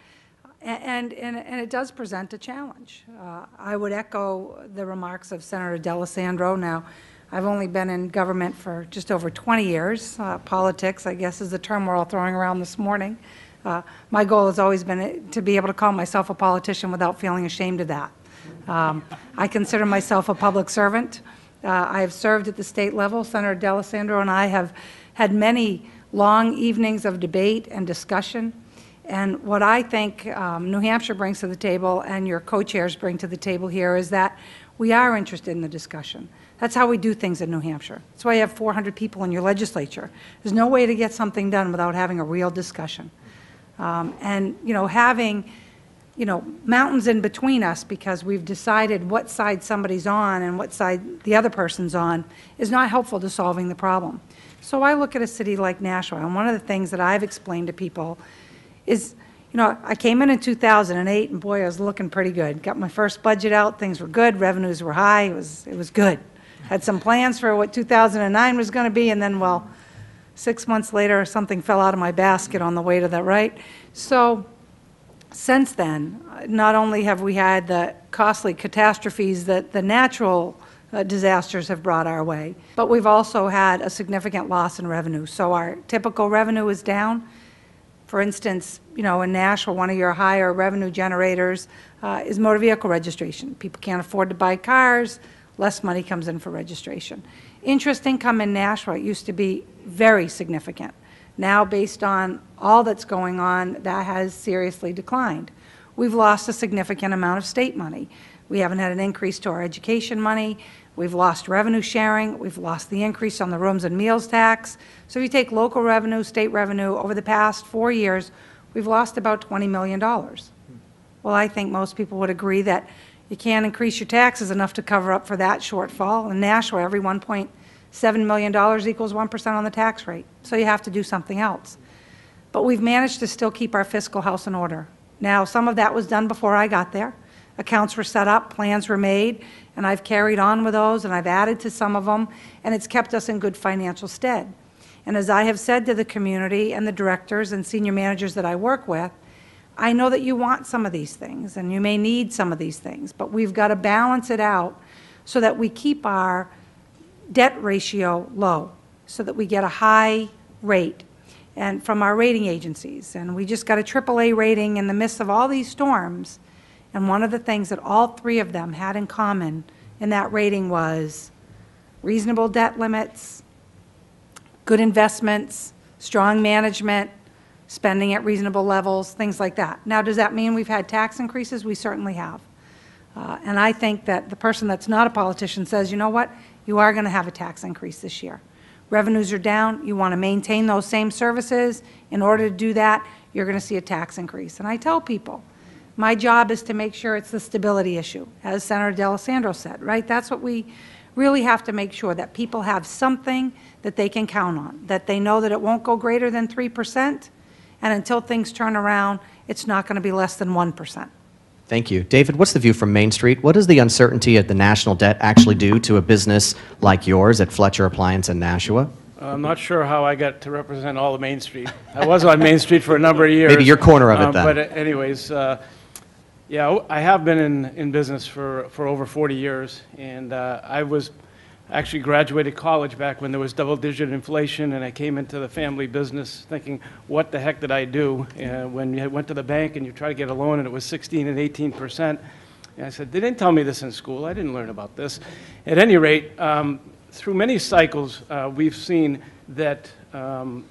And it does present a challenge. I would echo the remarks of Senator D'Alessandro. Now, I've only been in government for just over 20 years. Politics, I guess, is the term we're all throwing around this morning. My goal has always been to be able to call myself a politician without feeling ashamed of that. I consider myself a public servant. I have served at the state level. Senator D'Alessandro and I have had many long evenings of debate and discussion. And what I think New Hampshire brings to the table and your co-chairs bring to the table here is that we are interested in the discussion. That's how we do things in New Hampshire. That's why you have 400 people in your legislature. There's no way to get something done without having a real discussion. And, you know, having, you know, mountains in between us because we've decided what side somebody's on and what side the other person's on is not helpful to solving the problem. So I look at a city like Nashua, and one of the things that I've explained to people is, you know, I came in 2008, and boy, I was looking pretty good. Got my first budget out, things were good, revenues were high, it was good. Had some plans for what 2009 was going to be, and then, well, 6 months later, something fell out of my basket on the way to the right. So since then, not only have we had the costly catastrophes that the natural disasters have brought our way, but we've also had a significant loss in revenue. So our typical revenue is down. For instance, you know, in Nashua, one of your higher revenue generators is motor vehicle registration. People can't afford to buy cars, less money comes in for registration. Interest income in Nashua used to be very significant. Now, based on all that's going on, that has seriously declined. We've lost a significant amount of state money. We haven't had an increase to our education money. We've lost revenue sharing. We've lost the increase on the rooms and meals tax. So if you take local revenue, state revenue, over the past 4 years, we've lost about $20 million. Well, I think most people would agree that you can't increase your taxes enough to cover up for that shortfall. In Nashua, every $1.7 million equals 1% on the tax rate. So you have to do something else. But we've managed to still keep our fiscal house in order. Now, some of that was done before I got there. Accounts were set up, plans were made, and I've carried on with those, and I've added to some of them, and it's kept us in good financial stead. And as I have said to the community and the directors and senior managers that I work with, I know that you want some of these things, and you may need some of these things, but we've got to balance it out so that we keep our debt ratio low, so that we get a high rate and from our rating agencies. And we just got a AAA rating in the midst of all these storms. And one of the things that all three of them had in common in that rating was reasonable debt limits, good investments, strong management, spending at reasonable levels, things like that. Now, does that mean we've had tax increases? We certainly have. And I think that the person that's not a politician says, you know what, you are going to have a tax increase this year. Revenues are down. You want to maintain those same services. In order to do that, you're going to see a tax increase. And I tell people, my job is to make sure it's the stability issue, as Senator D'Alessandro said, right? That's what we really have to make sure, that people have something that they can count on, that they know that it won't go greater than 3%, and until things turn around, it's not going to be less than 1%. Thank you. David, what's the view from Main Street? What does the uncertainty at the national debt actually do to a business like yours at Fletcher Appliance in Nashua? I'm not sure how I got to represent all of Main Street. I was on Main Street for a number of years. Maybe your corner of it then. But anyways, Yeah, I have been in business for over 40 years, and I was actually graduated college back when there was double-digit inflation, and I came into the family business thinking, what the heck did I do? When you went to the bank and you try to get a loan and it was 16 and 18%, and I said, they didn't tell me this in school. I didn't learn about this. At any rate, through many cycles, we've seen that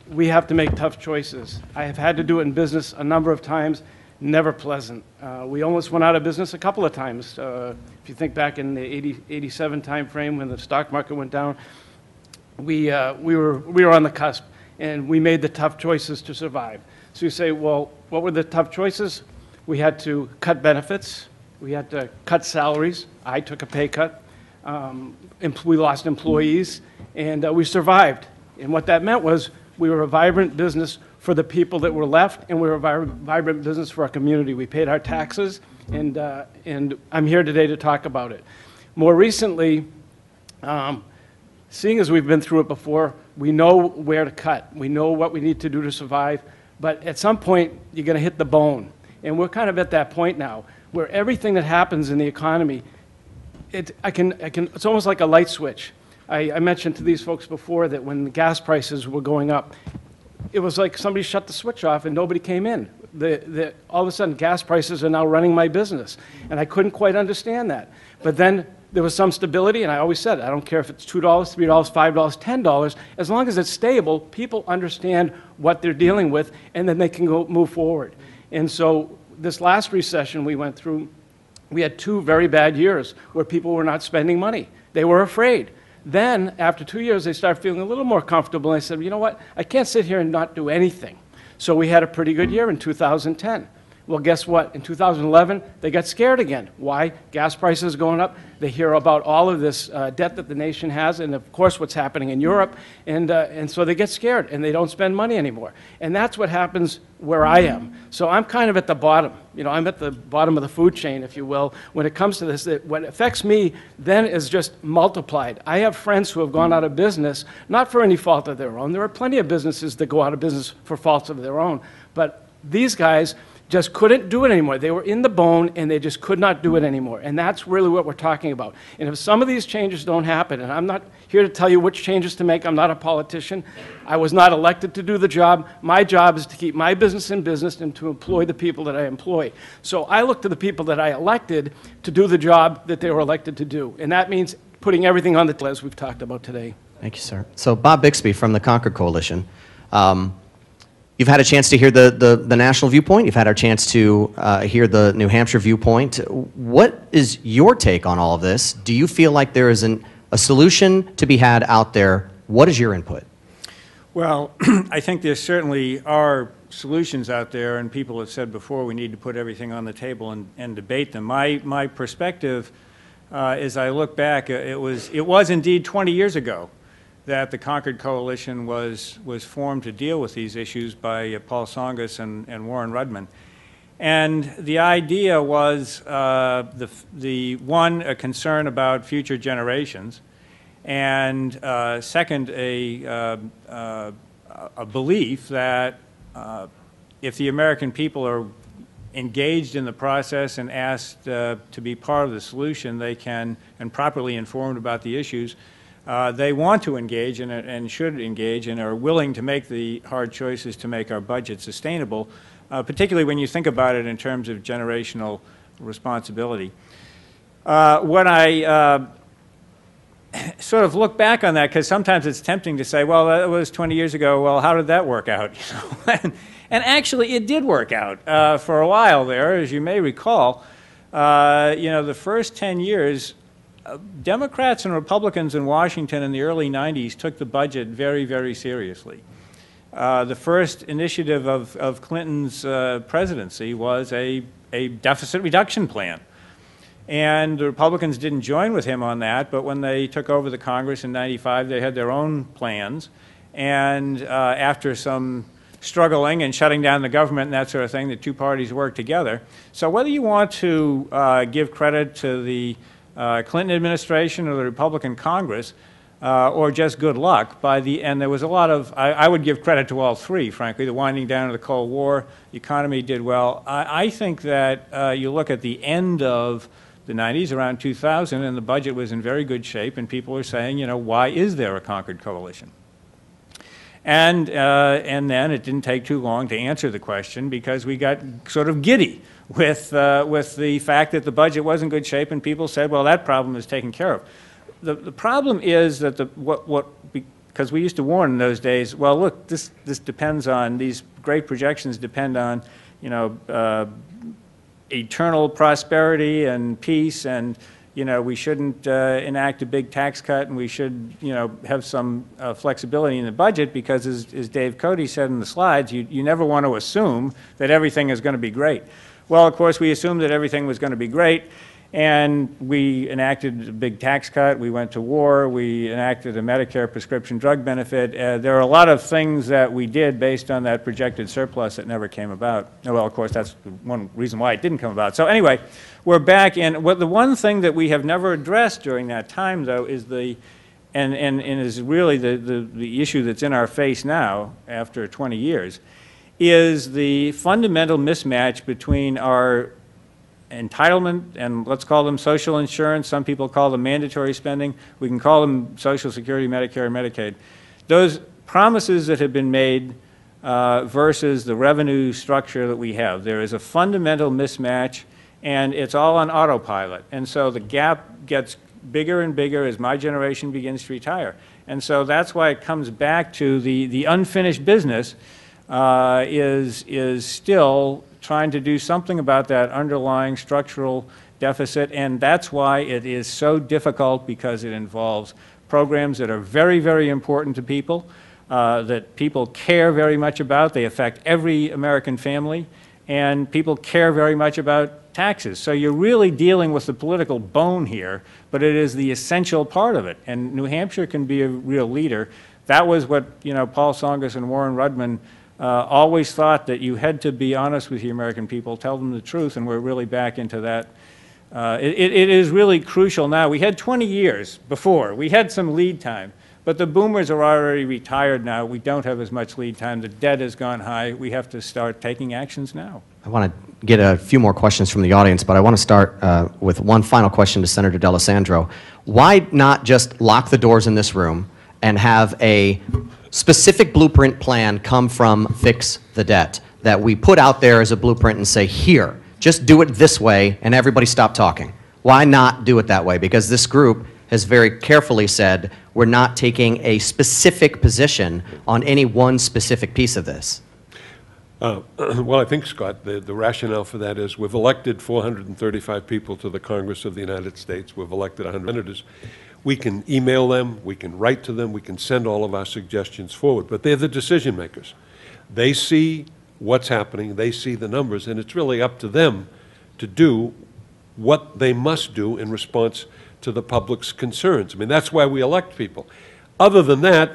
we have to make tough choices. I have had to do it in business a number of times. Never pleasant. We almost went out of business a couple of times. If you think back in the 87 time frame when the stock market went down, we were on the cusp, and we made the tough choices to survive. So you say, well, what were the tough choices? We had to cut benefits. We had to cut salaries. I took a pay cut. We lost employees, and we survived. And what that meant was we were a vibrant business for the people that were left, and we were a vibrant business for our community. We paid our taxes, and I'm here today to talk about it. More recently, seeing as we've been through it before, we know where to cut. We know what we need to do to survive, but at some point, you're going to hit the bone. And we're kind of at that point now, where everything that happens in the economy, it's almost like a light switch. I mentioned to these folks before that when the gas prices were going up, it was like somebody shut the switch off and nobody came in. All of a sudden, gas prices are now running my business. And I couldn't quite understand that. But then there was some stability, and I always said, I don't care if it's $2, $3, $5, $10, as long as it's stable, people understand what they're dealing with, and then they can move forward. And so this last recession we went through, we had 2 very bad years where people were not spending money. They were afraid. Then, after 2 years, they started feeling a little more comfortable, and I said, you know what, I can't sit here and not do anything. So we had a pretty good year in 2010. Well, guess what? In 2011, they got scared again. Why? Gas prices going up. They hear about all of this debt that the nation has, and of course what's happening in Europe, and so they get scared, and they don't spend money anymore. And that's what happens where I am. So I'm kind of at the bottom. You know, I'm at the bottom of the food chain, if you will, when it comes to this. What affects me then is just multiplied. I have friends who have gone out of business, not for any fault of their own. There are plenty of businesses that go out of business for faults of their own, but these guys just couldn't do it anymore. They were in the bone, and they just could not do it anymore. And that's really what we're talking about. And if some of these changes don't happen, and I'm not here to tell you which changes to make. I'm not a politician. I was not elected to do the job. My job is to keep my business in business and to employ the people that I employ. So I look to the people that I elected to do the job that they were elected to do. And that means putting everything on the table, as we've talked about today. Thank you, sir. So Bob Bixby from the Concord Coalition. You've had a chance to hear the national viewpoint. You've had a chance to hear the New Hampshire viewpoint. What is your take on all of this? Do you feel like there is a solution to be had out there? What is your input? Well, I think there certainly are solutions out there, and people have said before we need to put everything on the table and debate them. My perspective, as I look back, it was indeed 20 years ago that the Concord Coalition was formed to deal with these issues by Paul Tsongas and Warren Rudman. And the idea was, one, a concern about future generations, and second, a belief that if the American people are engaged in the process and asked to be part of the solution, they can, and properly informed about the issues, they want to engage and should engage and are willing to make the hard choices to make our budget sustainable, particularly when you think about it in terms of generational responsibility. When I sort of look back on that, because sometimes it's tempting to say, well, that was 20 years ago, well, how did that work out? You know? And actually, it did work out for a while there, as you may recall. You know, the first 10 years, Democrats and Republicans in Washington in the early 90s took the budget very, very seriously. The first initiative of Clinton's presidency was a deficit reduction plan. And the Republicans didn't join with him on that, but when they took over the Congress in '95, they had their own plans. And after some struggling and shutting down the government and that sort of thing, the two parties worked together. So whether you want to give credit to the Clinton administration or the Republican Congress, or just good luck. And there was a lot of, I would give credit to all three, frankly. The winding down of the Cold War, the economy did well. I think that you look at the end of the 90s, around 2000, and the budget was in very good shape, and people are saying, you know, why is there a Concord Coalition? And then it didn't take too long to answer the question, because we got sort of giddy with the fact that the budget was in good shape, and people said, well, that problem is taken care of. The problem is that because we used to warn in those days, well, look, this depends on, these great projections depend on, you know, eternal prosperity and peace, and, you know, we shouldn't enact a big tax cut, and we should, you know, have some flexibility in the budget, because as Dave Cote said in the slides, you never want to assume that everything is going to be great. Well, of course, we assumed that everything was going to be great, and we enacted a big tax cut, we went to war, we enacted a Medicare prescription drug benefit. There are a lot of things that we did based on that projected surplus that never came about. Well, of course, that's one reason why it didn't come about. So anyway, we're back in. The one thing that we have never addressed during that time, though, is and is really the issue that's in our face now after 20 years, is the fundamental mismatch between our entitlement, and let's call them social insurance, some people call them mandatory spending, we can call them Social Security, Medicare, and Medicaid. Those promises that have been made versus the revenue structure that we have. There is a fundamental mismatch, and it's all on autopilot. And so the gap gets bigger and bigger as my generation begins to retire. And so that's why it comes back to the unfinished business is still trying to do something about that underlying structural deficit, and that's why it is so difficult, because it involves programs that are very, very important to people, that people care very much about. They affect every American family, and people care very much about taxes. So you're really dealing with the political bone here, but it is the essential part of it, and New Hampshire can be a real leader. That was what, you know, Paul Tsongas and Warren Rudman always thought, that you had to be honest with the American people, tell them the truth, and we're really back into that. It is really crucial now. We had 20 years before. We had some lead time, but the boomers are already retired now. We don't have as much lead time. The debt has gone high. We have to start taking actions now. I want to get a few more questions from the audience, but I want to start with one final question to Senator D'Alessandro. Why not just lock the doors in this room and have a specific blueprint plan come from Fix the Debt that we put out there as a blueprint and say, here, just do it this way, and everybody stop talking? Why not do it that way? Because this group has very carefully said we're not taking a specific position on any one specific piece of this. Well, I think, Scott, the rationale for that is we've elected 435 people to the Congress of the United States. We've elected 100 senators. We can email them, we can write to them, we can send all of our suggestions forward, but they're the decision makers. They see what's happening, they see the numbers, and it's really up to them to do what they must do in response to the public's concerns. I mean, that's why we elect people. Other than that,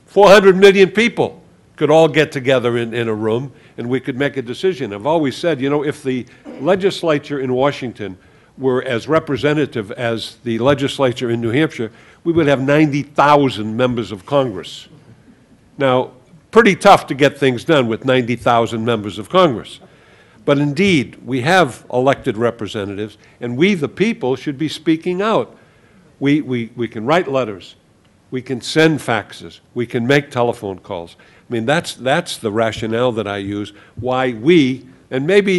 400 million people could all get together in a room and we could make a decision. I've always said, you know, if the legislature in Washington were as representative as the legislature in New Hampshire, we would have 90,000 members of Congress. Now, pretty tough to get things done with 90,000 members of Congress. But indeed, we have elected representatives, and we, the people, should be speaking out. We can write letters. We can send faxes. We can make telephone calls. I mean, that's the rationale that I use, why we, and maybe,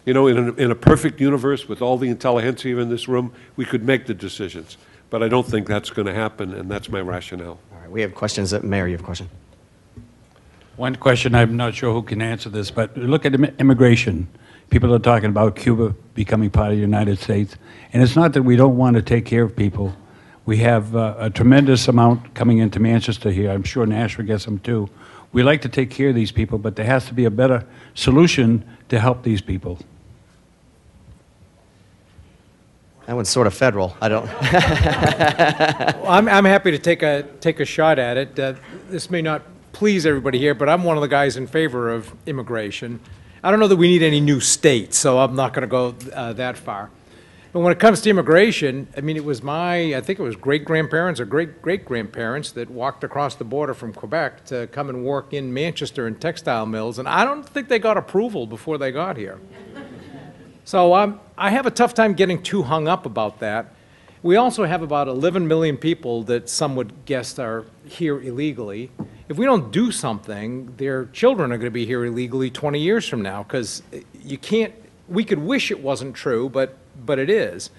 you know, in a perfect universe with all the intelligentsia in this room, we could make the decisions. But I don't think that's going to happen, and that's my rationale. All right, we have questions. Mayor, you have a question? One question, I'm not sure who can answer this, but look at immigration. People are talking about Cuba becoming part of the United States. And it's not that we don't want to take care of people. We have a tremendous amount coming into Manchester here. I'm sure Nashville gets them too. We like to take care of these people, but there has to be a better solution to help these people. That one's sort of federal. I don't. Well, I'm happy to take a shot at it. This may not please everybody here, but I'm one of the guys in favor of immigration. I don't know that we need any new states, so I'm not going to go that far. But when it comes to immigration, I mean, I think it was great-grandparents or great-great-grandparents that walked across the border from Quebec to come and work in Manchester in textile mills, and I don't think they got approval before they got here. So I have a tough time getting too hung up about that. We also have about 11 million people that some would guess are here illegally. If we don't do something, their children are going to be here illegally 20 years from now, because we could wish it wasn't true, but it is.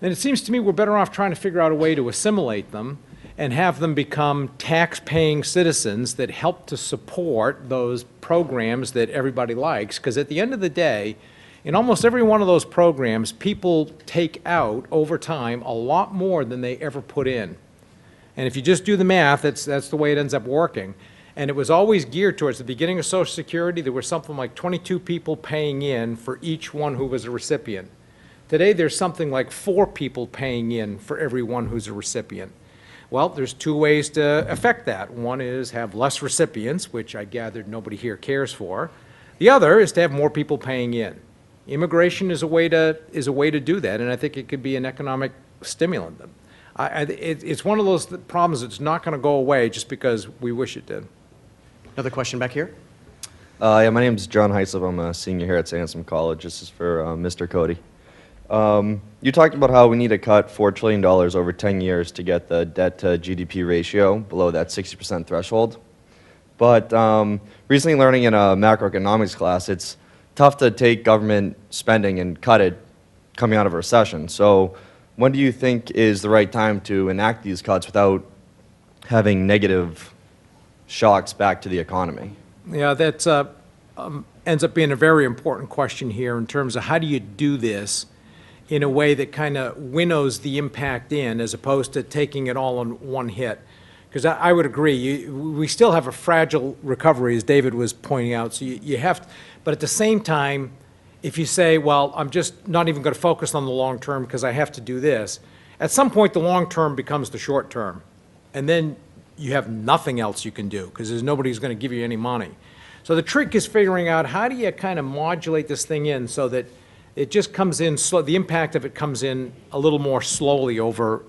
And it seems to me we're better off trying to figure out a way to assimilate them and have them become tax-paying citizens that help to support those programs that everybody likes, because at the end of the day, in almost every one of those programs, people take out, over time, a lot more than they ever put in. And if you just do the math, that's the way it ends up working. And it was always geared towards the beginning of Social Security. There were something like 22 people paying in for each one who was a recipient. Today, there's something like 4 people paying in for every one who's a recipient. Well, there's 2 ways to affect that. One is have less recipients, which I gathered nobody here cares for. The other is to have more people paying in. Immigration is a way to do that, and I think it could be an economic stimulant. It's one of those problems that's not going to go away just because we wish it did. Another question back here? Yeah, my name is John Heislip. I'm a senior here at St. Anselm College. This is for Mr. Cote. You talked about how we need to cut $4 trillion over 10 years to get the debt to GDP ratio below that 60% threshold. But recently learning in a macroeconomics class, it's tough to take government spending and cut it coming out of a recession. So when do you think is the right time to enact these cuts without having negative shocks back to the economy? Yeah, that ends up being a very important question here in terms of how do you do this in a way that kind of winnows the impact in as opposed to taking it all in one hit. Because I would agree, we still have a fragile recovery, as David was pointing out, so you have to, but at the same time, if you say, well, I'm just not even going to focus on the long term because I have to do this, at some point the long term becomes the short term. And then you have nothing else you can do because there's nobody who's going to give you any money. So the trick is figuring out how do you kind of modulate this thing in so that it just comes in slow, the impact of it comes in a little more slowly over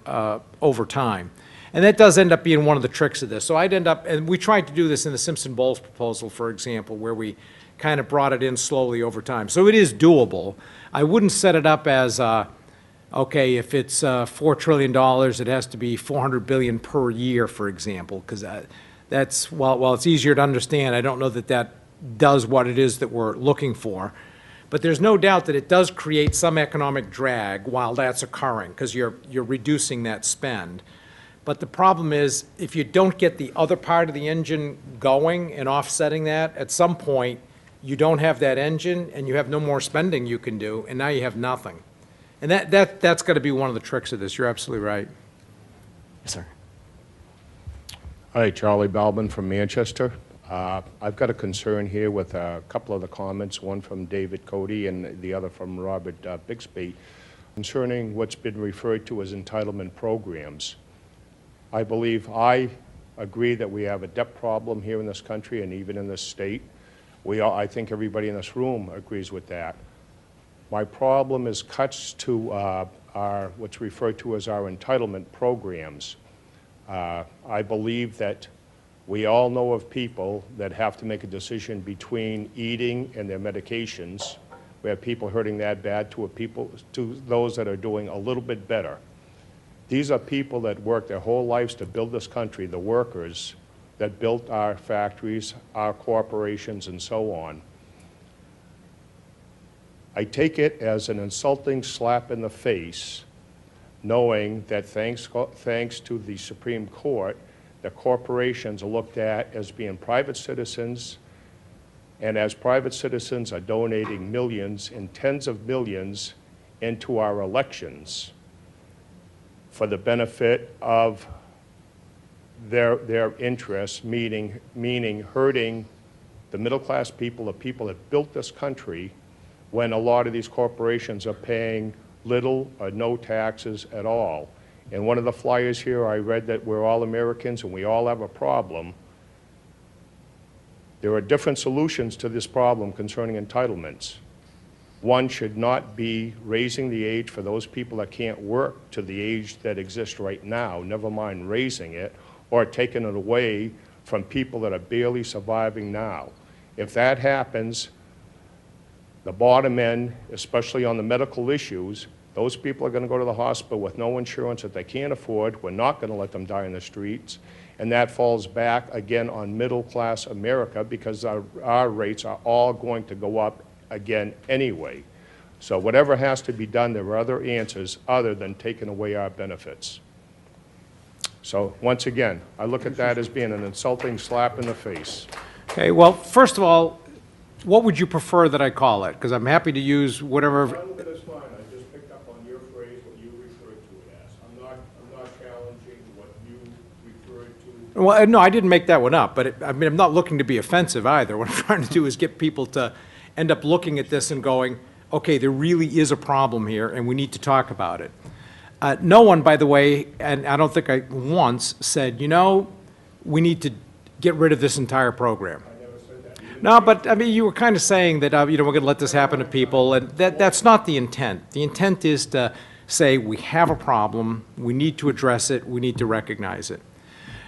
time. And that does end up being one of the tricks of this. So I'd end up, and we tried to do this in the Simpson-Bowles proposal, for example, where we kind of brought it in slowly over time. So it is doable. I wouldn't set it up as, okay, if it's $4 trillion, it has to be $400 billion per year, for example, because that's, while it's easier to understand, I don't know that that does what it is that we're looking for. But there's no doubt that it does create some economic drag while that's occurring, because you're reducing that spend. But the problem is, if you don't get the other part of the engine going and offsetting that, at some point, you don't have that engine and you have no more spending you can do, and now you have nothing. And that's got to be one of the tricks of this. You're absolutely right. Yes, sir. Hi, Charlie Balbin from Manchester. I've got a concern here with a couple of the comments, one from David Cote and the other from Robert Bixby, concerning what's been referred to as entitlement programs. I agree that we have a debt problem here in this country and even in this state. I think everybody in this room agrees with that. My problem is cuts to what's referred to as our entitlement programs. I believe that we all know of people that have to make a decision between eating and their medications. We have people hurting that bad to those that are doing a little bit better. These are people that work their whole lives to build this country, the workers that built our factories, our corporations, and so on. I take it as an insulting slap in the face, knowing that thanks to the Supreme Court, the corporations are looked at as being private citizens, and as private citizens are donating millions and tens of millions into our elections for the benefit of their interests, meaning hurting the middle-class people, the people that built this country, when a lot of these corporations are paying little or no taxes at all. In one of the flyers here, I read that we're all Americans and we all have a problem. There are different solutions to this problem concerning entitlements. one should not be raising the age for those people that can't work to the age that exists right now, never mind raising it, or taking it away from people that are barely surviving now. If that happens, the bottom end, especially on the medical issues, those people are going to go to the hospital with no insurance that they can't afford. We're not going to let them die in the streets. And that falls back again on middle-class America, because our rates are all going to go up again anyway. So whatever has to be done, there are other answers other than taking away our benefits. So once again, I look at that as being an insulting slap in the face. Okay, well, first of all, what would you prefer that I call it? Because I'm happy to use whatever. That's fine. I just picked up on your phrase, what you referred to it as. I'm not challenging what you referred to. Well, no, I didn't make that one up, but I mean, I'm not looking to be offensive either. What I'm trying to do is get people to end up looking at this and going, okay, there really is a problem here, and we need to talk about it. No one, by the way, and I don't think I once said, you know, we need to get rid of this entire program. I never said that. No, but I mean, you were kind of saying that, you know, we're going to let this happen to people, and that's not the intent. The intent is to say we have a problem, we need to address it, we need to recognize it.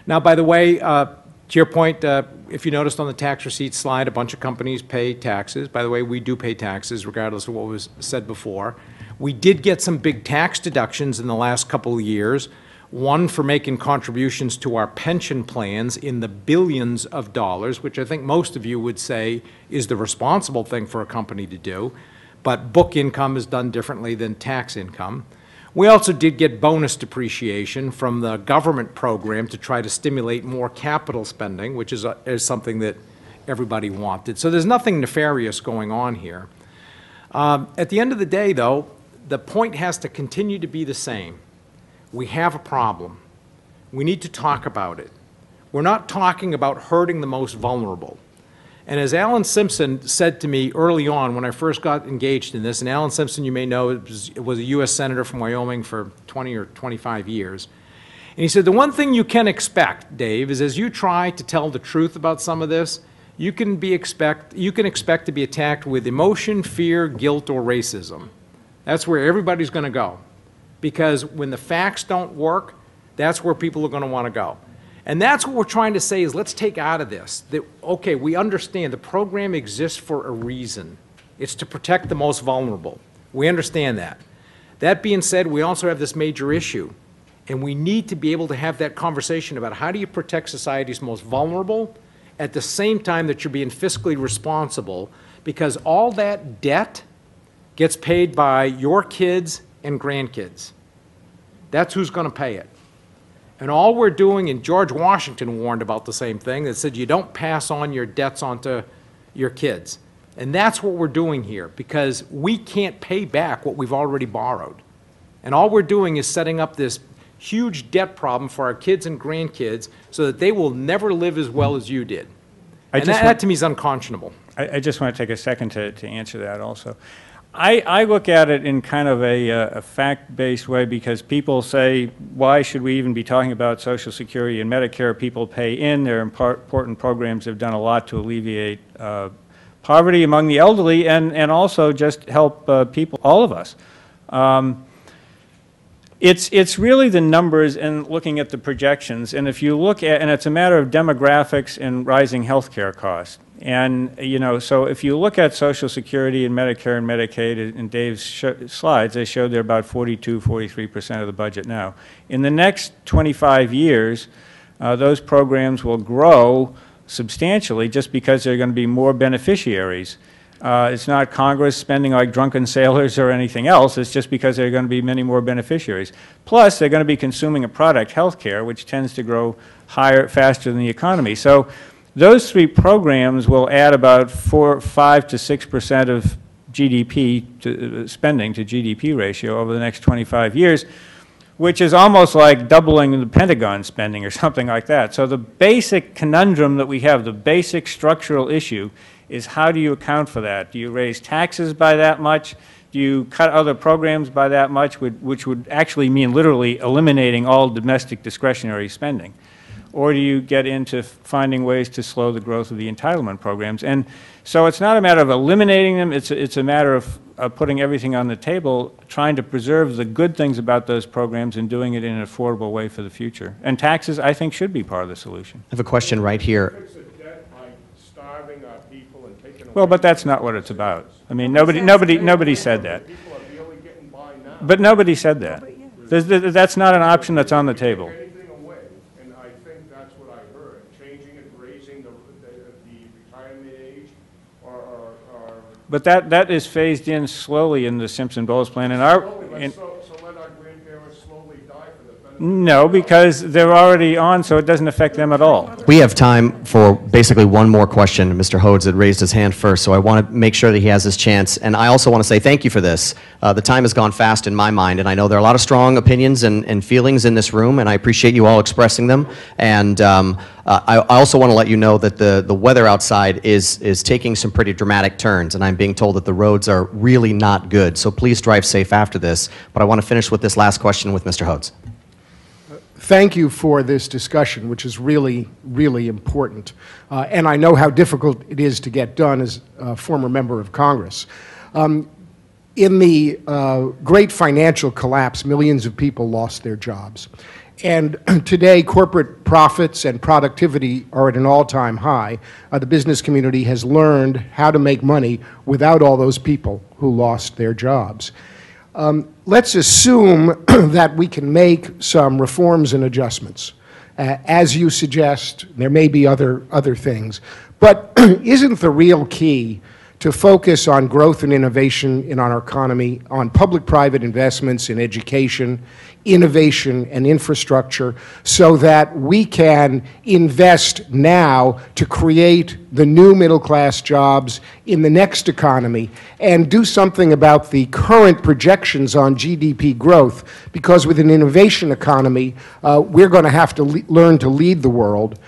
Now, by the way, to your point, if you noticed on the tax receipt slide, a bunch of companies pay taxes. By the way, we do pay taxes, regardless of what was said before. We did get some big tax deductions in the last couple of years, one for making contributions to our pension plans in the billions of dollars, which I think most of you would say is the responsible thing for a company to do. But book income is done differently than tax income. We also did get bonus depreciation from the government program to try to stimulate more capital spending, which is something that everybody wanted. So there's nothing nefarious going on here. At the end of the day, though, the point has to continue to be the same. We have a problem. We need to talk about it. We're not talking about hurting the most vulnerable. And as Alan Simpson said to me early on when I first got engaged in this, and Alan Simpson, you may know, was a U.S. Senator from Wyoming for 20 or 25 years. And he said, the one thing you can expect, Dave, is as you try to tell the truth about some of this, you can expect to be attacked with emotion, fear, guilt, or racism. That's where everybody's going to go. Because when the facts don't work, that's where people are going to want to go. And that's what we're trying to say is let's take out of this that, okay, we understand the program exists for a reason. It's to protect the most vulnerable. We understand that. That being said, we also have this major issue. And we need to be able to have that conversation about how do you protect society's most vulnerable at the same time that you're being fiscally responsible, because all that debt gets paid by your kids and grandkids. That's who's going to pay it. And all we're doing, and George Washington warned about the same thing, that said you don't pass on your debts onto your kids. And that's what we're doing here, because we can't pay back what we've already borrowed. And all we're doing is setting up this huge debt problem for our kids and grandkids so that they will never live as well as you did. And that to me is unconscionable. I just want to take a second to answer that also. I look at it in kind of a fact-based way, because people say, why should we even be talking about Social Security and Medicare? People pay in. They're important programs that have done a lot to alleviate poverty among the elderly and also just help people, all of us. It's really the numbers and looking at the projections. And if you look at, and it's a matter of demographics and rising health care costs. And, you know, so if you look at Social Security and Medicare and Medicaid in Dave's slides, they showed they're about 42, 43% of the budget now. In the next 25 years, those programs will grow substantially just because there are going to be more beneficiaries. It's not Congress spending like drunken sailors or anything else. It's just because there are going to be many more beneficiaries. Plus, they're going to be consuming a product, healthcare, which tends to grow faster than the economy. So those three programs will add about 5 to 6% of GDP spending to GDP ratio over the next 25 years, which is almost like doubling the Pentagon spending or something like that. So the basic conundrum that we have, the basic structural issue, is how do you account for that? Do you raise taxes by that much? Do you cut other programs by that much, which would actually mean literally eliminating all domestic discretionary spending? or do you get into finding ways to slow the growth of the entitlement programs? And so it's not a matter of eliminating them, it's a matter of putting everything on the table, trying to preserve the good things about those programs and doing it in an affordable way for the future. And taxes, I think, should be part of the solution. I have a question right here. Well, but that's not what it's about. I mean, nobody said that. But nobody said that. That's not an option that's on the table. But that is phased in slowly in the Simpson-Bowles plan. And no, because they're already on, so it doesn't affect them at all. We have time for basically one more question. Mr. Hodes had raised his hand first, so I want to make sure that he has his chance. And I also want to say thank you for this. The time has gone fast in my mind, and I know there are a lot of strong opinions and feelings in this room, and I appreciate you all expressing them. And I also want to let you know that the weather outside is taking some pretty dramatic turns, and I'm being told that the roads are really not good. So please drive safe after this. But I want to finish with this last question with Mr. Hodes. Thank you for this discussion, which is really, really important. And I know how difficult it is to get done as a former member of Congress. In the great financial collapse, millions of people lost their jobs. And today, corporate profits and productivity are at an all-time high. The business community has learned how to make money without all those people who lost their jobs. Let's assume that we can make some reforms and adjustments. As you suggest, there may be other things. But isn't the real key to focus on growth and innovation in our economy, on public-private investments in education, innovation, and infrastructure, so that we can invest now to create the new middle-class jobs in the next economy and do something about the current projections on GDP growth, because with an innovation economy, we're going to have to learn to lead the world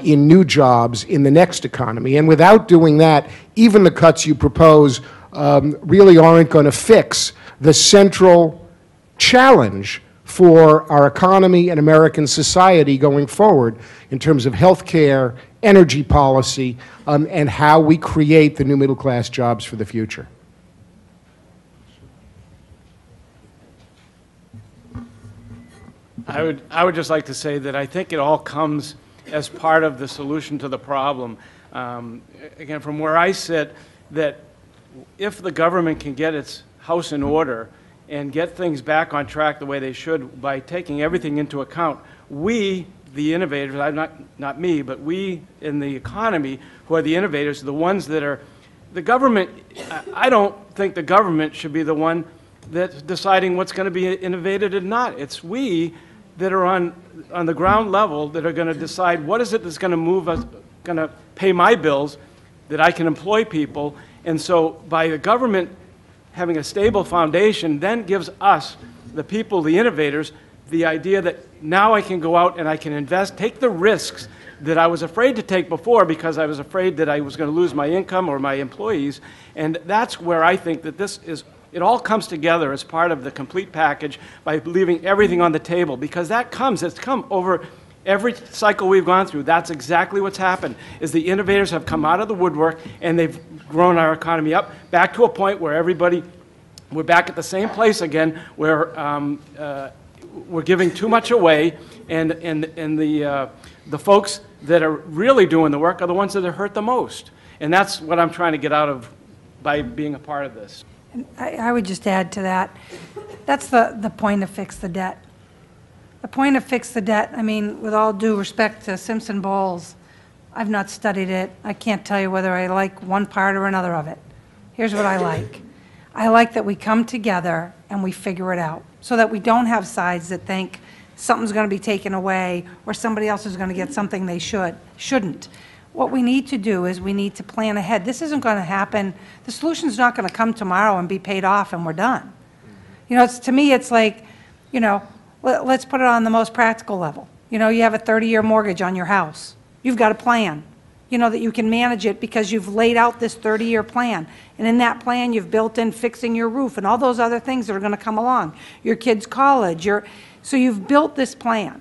in new jobs in the next economy. And without doing that, even the cuts you propose really aren't going to fix the central challenge for our economy and American society going forward in terms of health care, energy policy, and how we create the new middle-class jobs for the future. I would just like to say that I think it all comes as part of the solution to the problem. Again, from where I sit, that if the government can get its house in order and get things back on track the way they should by taking everything into account, we, the innovators, not me, but we in the economy who are the innovators, the ones that are, the government, I don't think the government should be the one that's deciding what's going to be innovated and not. It's we that are on the ground level that are going to decide what is it that's going to move us, going to pay my bills, that I can employ people. And so by the government having a stable foundation then gives us, the people, the innovators, the idea that now I can go out and I can invest, take the risks that I was afraid to take before because I was afraid that I was going to lose my income or my employees. And that's where I think that this is, it all comes together as part of the complete package by leaving everything on the table, because that comes, it's come over every cycle we've gone through. That's exactly what's happened, is the innovators have come out of the woodwork and they've grown our economy up back to a point where everybody, we're back at the same place again, where we're giving too much away, and the folks that are really doing the work are the ones that are hurt the most. And that's what I'm trying to get out of by being a part of this. I would just add to that, that's the point of fix the debt. The point of fix the debt, I mean, with all due respect to Simpson-Bowles, I've not studied it. I can't tell you whether I like one part or another of it. Here's what I like. I like that we come together and we figure it out, so that we don't have sides that think something's going to be taken away or somebody else is going to get something they shouldn't. What we need to do is we need to plan ahead. This isn't going to happen. The solution's not going to come tomorrow and be paid off and we're done. You know, to me, it's like, you know, let's put it on the most practical level. You know, you have a 30-year mortgage on your house. You've got a plan, you know, that you can manage it because you've laid out this 30-year plan. And in that plan, you've built in fixing your roof and all those other things that are going to come along. Your kid's college. So you've built this plan.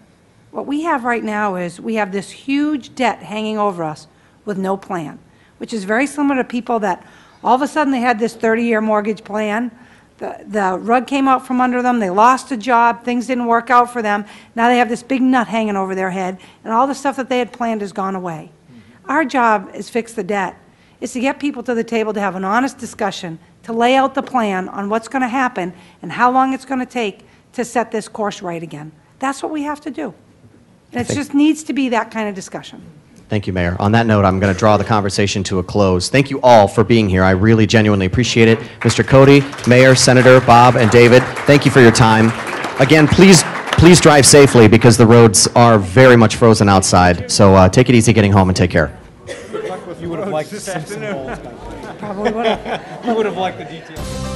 What we have right now is we have this huge debt hanging over us with no plan, which is very similar to people that all of a sudden they had this 30-year mortgage plan. The rug came out from under them, they lost a job, things didn't work out for them. Now they have this big nut hanging over their head, and all the stuff that they had planned has gone away. Our job is fix the debt, is to get people to the table to have an honest discussion, to lay out the plan on what's going to happen and how long it's going to take to set this course right again. That's what we have to do. And it just needs to be that kind of discussion. Thank you, Mayor. On that note, I'm going to draw the conversation to a close. Thank you all for being here. I really genuinely appreciate it. Mr. Cote, Mayor, Senator, Bob, and David, thank you for your time. Again, please drive safely because the roads are very much frozen outside. So take it easy getting home and take care. You would have liked the Simpson Bowls. Probably would have. You would have liked the details.